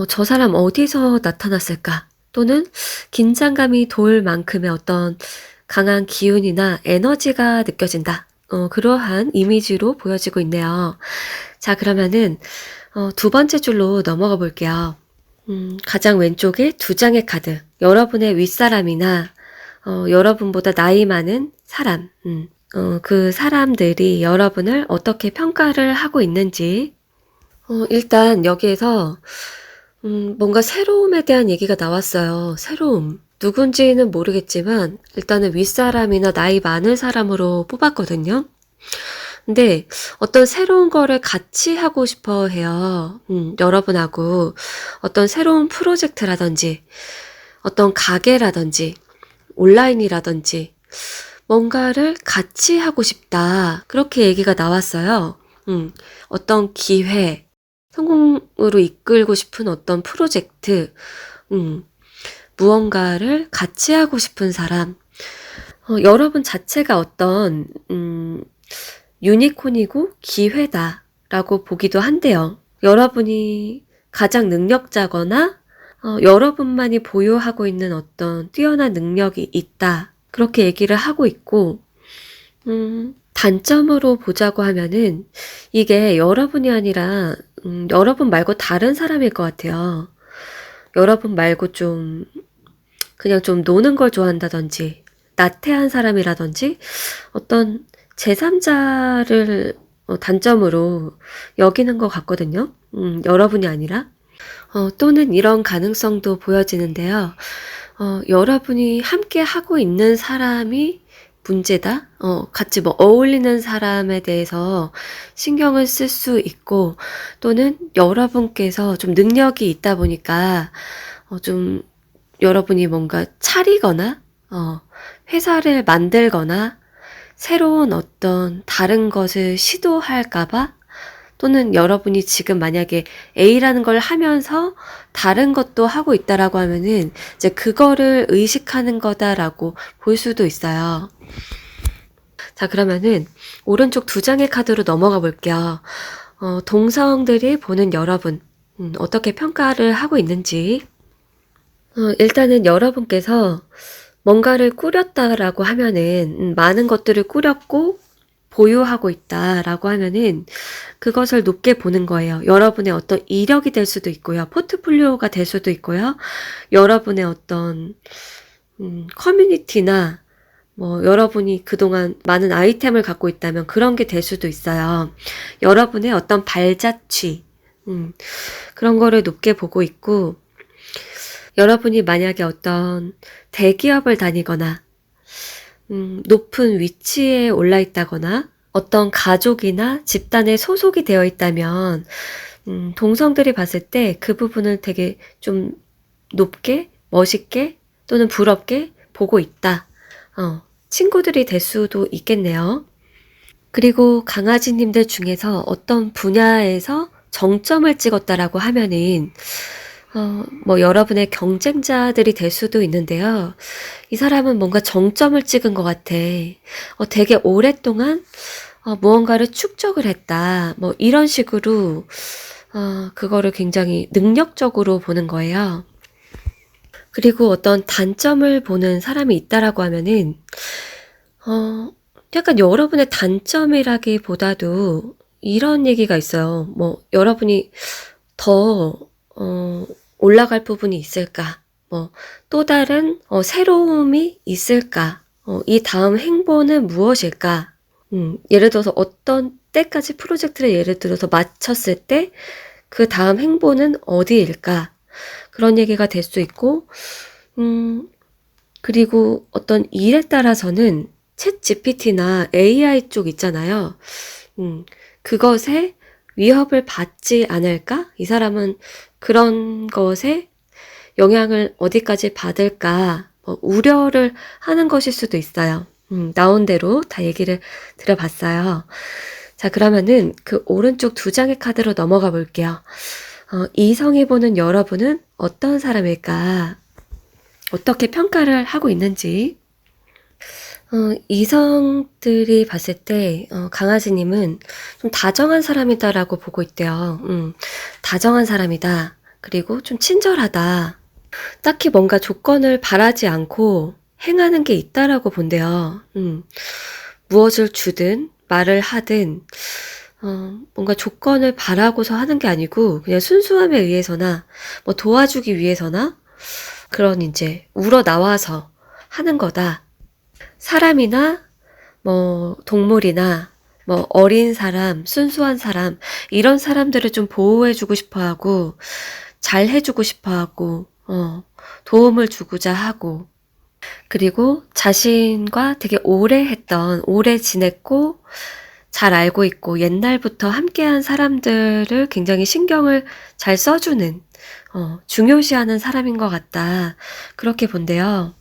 저 사람 어디서 나타났을까? 또는 긴장감이 돌 만큼의 어떤 강한 기운이나 에너지가 느껴진다. 그러한 이미지로 보여지고 있네요. 자, 그러면은 2번째 줄로 넘어가 볼게요. 가장 왼쪽에 2장의 카드. 여러분의 윗사람이나 여러분보다 나이 많은 사람, 그 사람들이 여러분을 어떻게 평가를 하고 있는지, 일단 여기에서 뭔가 새로움에 대한 얘기가 나왔어요. 새로움. 누군지는 모르겠지만 일단은 윗사람이나 나이 많은 사람으로 뽑았거든요. 근데 어떤 새로운 거를 같이 하고 싶어 해요. 여러분하고 어떤 새로운 프로젝트라든지 어떤 가게라든지 온라인이라든지 뭔가를 같이 하고 싶다. 그렇게 얘기가 나왔어요. 어떤 기회, 성공으로 이끌고 싶은 어떤 프로젝트, 무언가를 같이 하고 싶은 사람. 여러분 자체가 어떤 유니콘이고 기회다라고 보기도 한데요. 여러분이 가장 능력자거나 여러분만이 보유하고 있는 어떤 뛰어난 능력이 있다. 그렇게 얘기를 하고 있고, 단점으로 보자고 하면은 이게 여러분이 아니라 여러분 말고 다른 사람일 것 같아요. 여러분 말고 그냥 좀 노는 걸 좋아한다든지 나태한 사람이라든지 어떤 제3자를 단점으로 여기는 것 같거든요. 여러분이 아니라. 또는 이런 가능성도 보여지는데요. 여러분이 함께 하고 있는 사람이 문제다? 같이 어울리는 사람에 대해서 신경을 쓸 수 있고, 또는 여러분께서 좀 능력이 있다 보니까, 좀 여러분이 뭔가 차리거나, 회사를 만들거나, 새로운 어떤 다른 것을 시도할까봐, 또는 여러분이 지금 만약에 A라는 걸 하면서 다른 것도 하고 있다라고 하면은 이제 그거를 의식하는 거다라고 볼 수도 있어요. 자, 그러면은 오른쪽 2장의 카드로 넘어가 볼게요. 동성들이 보는 여러분, 어떻게 평가를 하고 있는지. 일단은 여러분께서 뭔가를 꾸렸다라고 하면은 많은 것들을 꾸렸고 보유하고 있다라고 하면은 그것을 높게 보는 거예요. 여러분의 어떤 이력이 될 수도 있고요. 포트폴리오가 될 수도 있고요. 여러분의 어떤 커뮤니티나 여러분이 그동안 많은 아이템을 갖고 있다면 그런 게 될 수도 있어요. 여러분의 어떤 발자취, 그런 거를 높게 보고 있고, 여러분이 만약에 어떤 대기업을 다니거나 높은 위치에 올라 있다거나 어떤 가족이나 집단에 소속이 되어 있다면 동성들이 봤을 때 그 부분을 되게 좀 높게, 멋있게 또는 부럽게 보고 있다. 친구들이 될 수도 있겠네요. 그리고 강아지님들 중에서 어떤 분야에서 정점을 찍었다라고 하면은 여러분의 경쟁자들이 될 수도 있는데요. 이 사람은 뭔가 정점을 찍은 것 같아. 되게 오랫동안 무언가를 축적을 했다. 이런 식으로 그거를 굉장히 능력적으로 보는 거예요. 그리고 어떤 단점을 보는 사람이 있다라고 하면은 약간 여러분의 단점이라기보다도 이런 얘기가 있어요. 여러분이 더 올라갈 부분이 있을까? 또 다른 새로움이 있을까? 이 다음 행보는 무엇일까? 예를 들어서 어떤 때까지 프로젝트를 예를 들어서 마쳤을 때 그 다음 행보는 어디일까? 그런 얘기가 될 수 있고, 그리고 어떤 일에 따라서는 챗 GPT나 AI 쪽 있잖아요. 그것에 위협을 받지 않을까? 이 사람은 그런 것에 영향을 어디까지 받을까? 우려를 하는 것일 수도 있어요. 나온 대로 다 얘기를 드려봤어요. 자, 그러면은 그 오른쪽 2장의 카드로 넘어가 볼게요. 이성이 보는 여러분은 어떤 사람일까? 어떻게 평가를 하고 있는지. 이성들이 봤을 때 강아지님은 좀 다정한 사람이다라고 보고 있대요. 다정한 사람이다. 그리고 좀 친절하다. 딱히 뭔가 조건을 바라지 않고 행하는 게 있다라고 본대요. 무엇을 주든 말을 하든 뭔가 조건을 바라고서 하는 게 아니고 그냥 순수함에 의해서나 도와주기 위해서나 그런 이제 우러나와서 하는 거다. 사람이나 뭐 동물이나 뭐 어린 사람, 순수한 사람, 이런 사람들을 좀 보호해주고 싶어 하고, 잘 해주고 싶어 하고, 도움을 주고자 하고, 그리고 자신과 되게 오래 지냈고, 잘 알고 있고, 옛날부터 함께한 사람들을 굉장히 신경을 잘 써주는, 중요시하는 사람인 것 같다. 그렇게 본대요.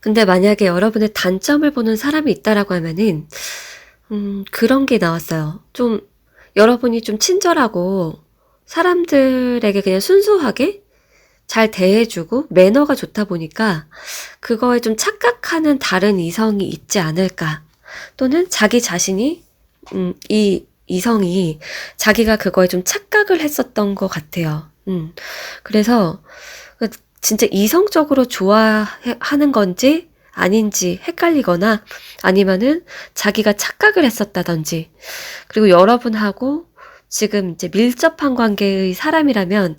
근데 만약에 여러분의 단점을 보는 사람이 있다라고 하면은, 그런 게 나왔어요. 좀, 여러분이 좀 친절하고, 사람들에게 그냥 순수하게 잘 대해주고, 매너가 좋다 보니까, 그거에 좀 착각하는 다른 이성이 있지 않을까. 또는 자기 자신이, 이 이성이 자기가 그거에 좀 착각을 했었던 것 같아요. 그래서, 진짜 이성적으로 좋아하는 건지 아닌지 헷갈리거나 아니면은 자기가 착각을 했었다든지, 그리고 여러분하고 지금 이제 밀접한 관계의 사람이라면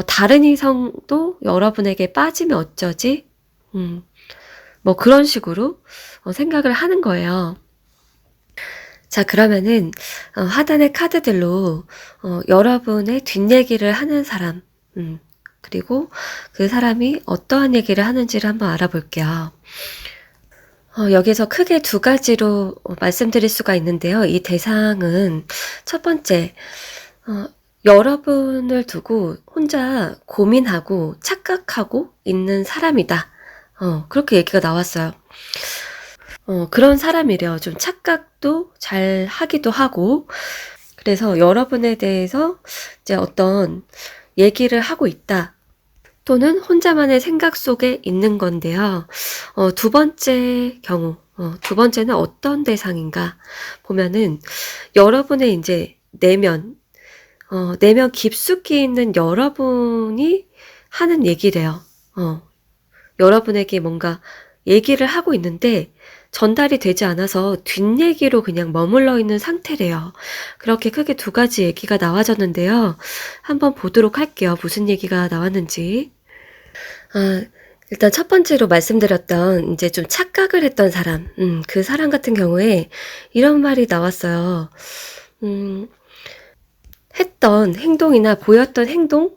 다른 이성도 여러분에게 빠지면 어쩌지? 뭐 그런 식으로 생각을 하는 거예요. 자, 그러면은 하단의 카드들로 여러분의 뒷얘기를 하는 사람, 그리고 그 사람이 어떠한 얘기를 하는지를 한번 알아볼게요. 여기서 크게 두 가지로 말씀드릴 수가 있는데요. 이 대상은 첫 번째, 여러분을 두고 혼자 고민하고 착각하고 있는 사람이다. 그렇게 얘기가 나왔어요. 그런 사람이래요. 좀 착각도 잘 하기도 하고, 그래서 여러분에 대해서 이제 어떤 얘기를 하고 있다. 또는 혼자만의 생각 속에 있는 건데요. 두 번째 경우, 두 번째는 어떤 대상인가 보면은 여러분의 이제 내면 깊숙이 있는 여러분이 하는 얘기래요. 여러분에게 뭔가 얘기를 하고 있는데 전달이 되지 않아서 뒷얘기로 그냥 머물러 있는 상태래요. 그렇게 크게 두 가지 얘기가 나와졌는데요. 한번 보도록 할게요. 무슨 얘기가 나왔는지. 일단 첫 번째로 말씀드렸던 이제 좀 착각을 했던 사람, 그 사람 같은 경우에 이런 말이 나왔어요. 했던 행동이나 보였던 행동,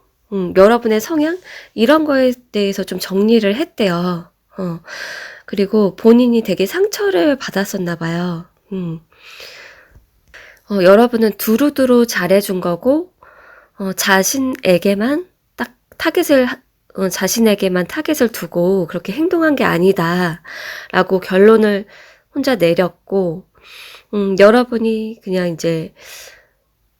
여러분의 성향, 이런 거에 대해서 좀 정리를 했대요. 그리고 본인이 되게 상처를 받았었나 봐요. 여러분은 두루두루 잘해준 거고, 자신에게만 딱 자신에게만 타겟을 두고 그렇게 행동한 게 아니다. 라고 결론을 혼자 내렸고, 여러분이 그냥 이제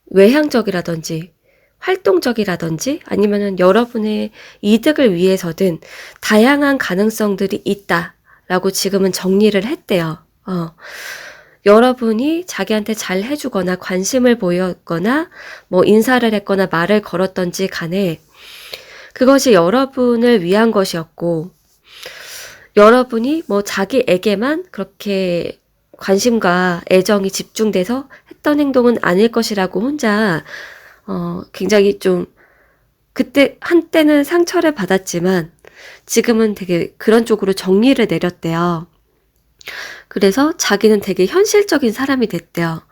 외향적이라든지, 활동적이라든지, 아니면은 여러분의 이득을 위해서든 다양한 가능성들이 있다. 라고 지금은 정리를 했대요. 여러분이 자기한테 잘 해주거나 관심을 보였거나 뭐 인사를 했거나 말을 걸었던지 간에 그것이 여러분을 위한 것이었고, 여러분이 뭐 자기에게만 그렇게 관심과 애정이 집중돼서 했던 행동은 아닐 것이라고 혼자 굉장히 좀 그때 한때는 상처를 받았지만 지금은 되게 그런 쪽으로 정리를 내렸대요. 그래서 자기는 되게 현실적인 사람이 됐대요.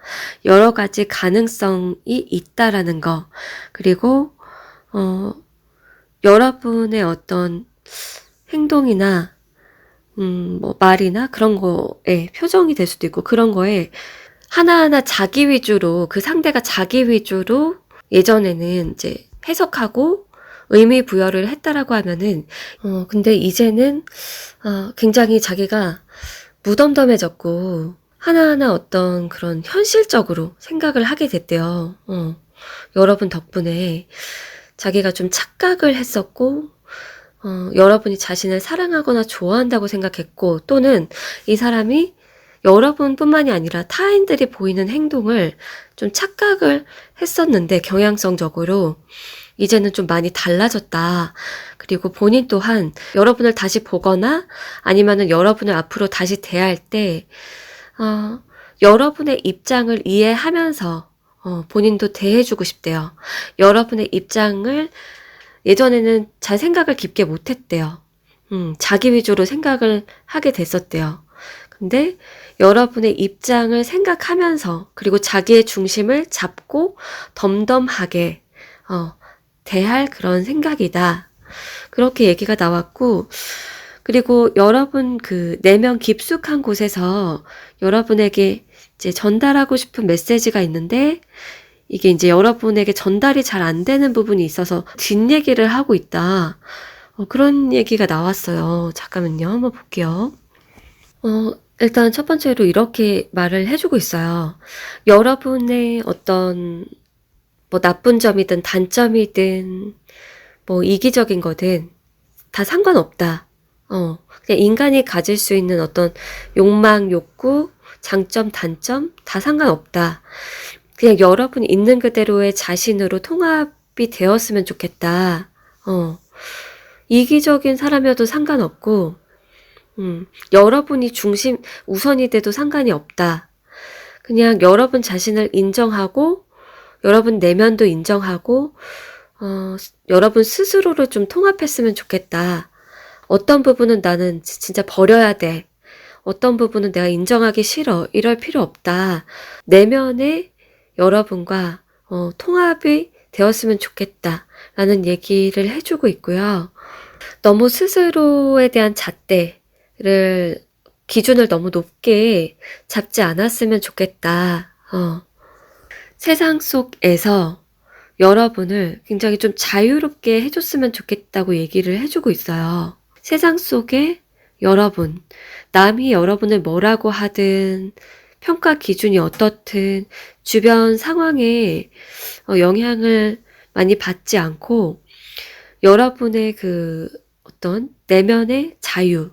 여러 가지 가능성이 있다라는 거. 그리고 여러분의 어떤 행동이나 뭐 말이나 그런 거에 표정이 될 수도 있고 그런 거에 하나하나 자기 위주로, 그 상대가 자기 위주로 예전에는 이제 해석하고 의미 부여를 했다라고 하면은 근데 이제는 굉장히 자기가 무덤덤해졌고 하나하나 어떤 그런 현실적으로 생각을 하게 됐대요. 여러분 덕분에 자기가 좀 착각을 했었고 여러분이 자신을 사랑하거나 좋아한다고 생각했고, 또는 이 사람이 여러분뿐만이 아니라 타인들이 보이는 행동을 좀 착각을 했었는데 경향성적으로 이제는 좀 많이 달라졌다. 그리고 본인 또한 여러분을 다시 보거나 아니면은 여러분을 앞으로 다시 대할 때 여러분의 입장을 이해하면서 본인도 대해주고 싶대요. 여러분의 입장을 예전에는 잘 생각을 깊게 못했대요. 자기 위주로 생각을 하게 됐었대요. 근데 여러분의 입장을 생각하면서 그리고 자기의 중심을 잡고 덤덤하게 대할 그런 생각이다. 그렇게 얘기가 나왔고, 그리고 여러분 그 내면 깊숙한 곳에서 여러분에게 이제 전달하고 싶은 메시지가 있는데 이게 이제 여러분에게 전달이 잘 안 되는 부분이 있어서 뒷얘기를 하고 있다. 그런 얘기가 나왔어요. 잠깐만요. 한번 볼게요. 일단 첫 번째로 이렇게 말을 해주고 있어요. 여러분의 어떤 뭐 나쁜 점이든 단점이든 뭐 이기적인 거든 다 상관없다. 그냥 인간이 가질 수 있는 어떤 욕망, 욕구, 장점, 단점 다 상관없다. 그냥 여러분이 있는 그대로의 자신으로 통합이 되었으면 좋겠다. 이기적인 사람이어도 상관없고, 여러분이 우선이 돼도 상관이 없다. 그냥 여러분 자신을 인정하고, 여러분 내면도 인정하고, 여러분 스스로를 좀 통합했으면 좋겠다. 어떤 부분은 나는 진짜 버려야 돼. 어떤 부분은 내가 인정하기 싫어. 이럴 필요 없다. 내면에 여러분과 통합이 되었으면 좋겠다. 라는 얘기를 해주고 있고요. 너무 스스로에 대한 잣대를 기준을 너무 높게 잡지 않았으면 좋겠다. 세상 속에서 여러분을 굉장히 좀 자유롭게 해줬으면 좋겠다고 얘기를 해주고 있어요. 세상 속에 여러분, 남이 여러분을 뭐라고 하든 평가 기준이 어떻든 주변 상황에 영향을 많이 받지 않고 여러분의 그 어떤 내면의 자유,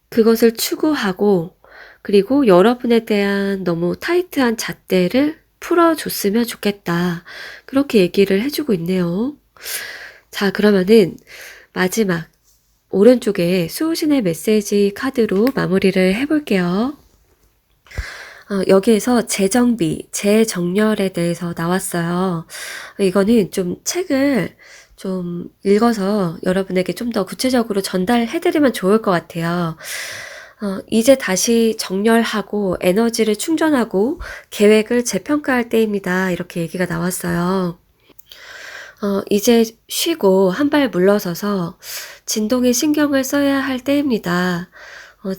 그것을 추구하고 그리고 여러분에 대한 너무 타이트한 잣대를 풀어줬으면 좋겠다. 그렇게 얘기를 해주고 있네요. 자, 그러면은 마지막 오른쪽에 수호신의 메시지 카드로 마무리를 해볼게요. 여기에서 재정비, 재정렬에 대해서 나왔어요. 이거는 좀 책을 좀 읽어서 여러분에게 좀 더 구체적으로 전달해드리면 좋을 것 같아요. 이제 다시 정렬하고 에너지를 충전하고 계획을 재평가할 때입니다. 이렇게 얘기가 나왔어요. 이제 쉬고 한 발 물러서서 진동에 신경을 써야 할 때입니다.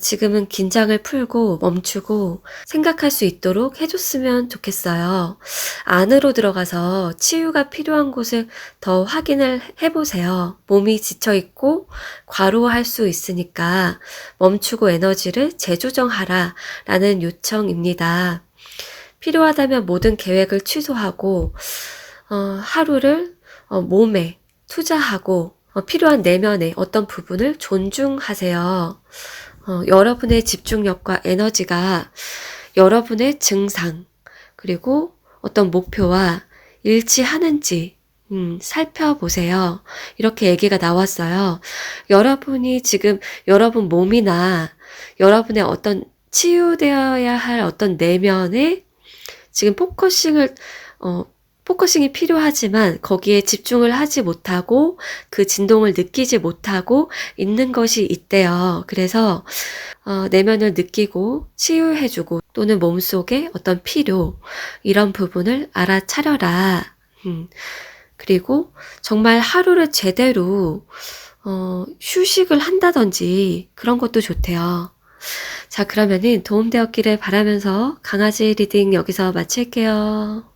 지금은 긴장을 풀고 멈추고 생각할 수 있도록 해줬으면 좋겠어요. 안으로 들어가서 치유가 필요한 곳을 더 확인을 해보세요. 몸이 지쳐있고 과로할 수 있으니까 멈추고 에너지를 재조정하라 라는 요청입니다. 필요하다면 모든 계획을 취소하고 하루를 몸에 투자하고 필요한 내면의 어떤 부분을 존중하세요. 여러분의 집중력과 에너지가 여러분의 증상 그리고 어떤 목표와 일치하는지 살펴보세요. 이렇게 얘기가 나왔어요. 여러분이 지금 여러분 몸이나 여러분의 어떤 치유되어야 할 어떤 내면에 지금 포커싱이 필요하지만 거기에 집중을 하지 못하고 그 진동을 느끼지 못하고 있는 것이 있대요. 그래서 내면을 느끼고 치유해주고 또는 몸속의 어떤 필요 이런 부분을 알아차려라. 그리고 정말 하루를 제대로 휴식을 한다든지 그런 것도 좋대요. 자, 그러면은 도움되었기를 바라면서 강아지 리딩 여기서 마칠게요.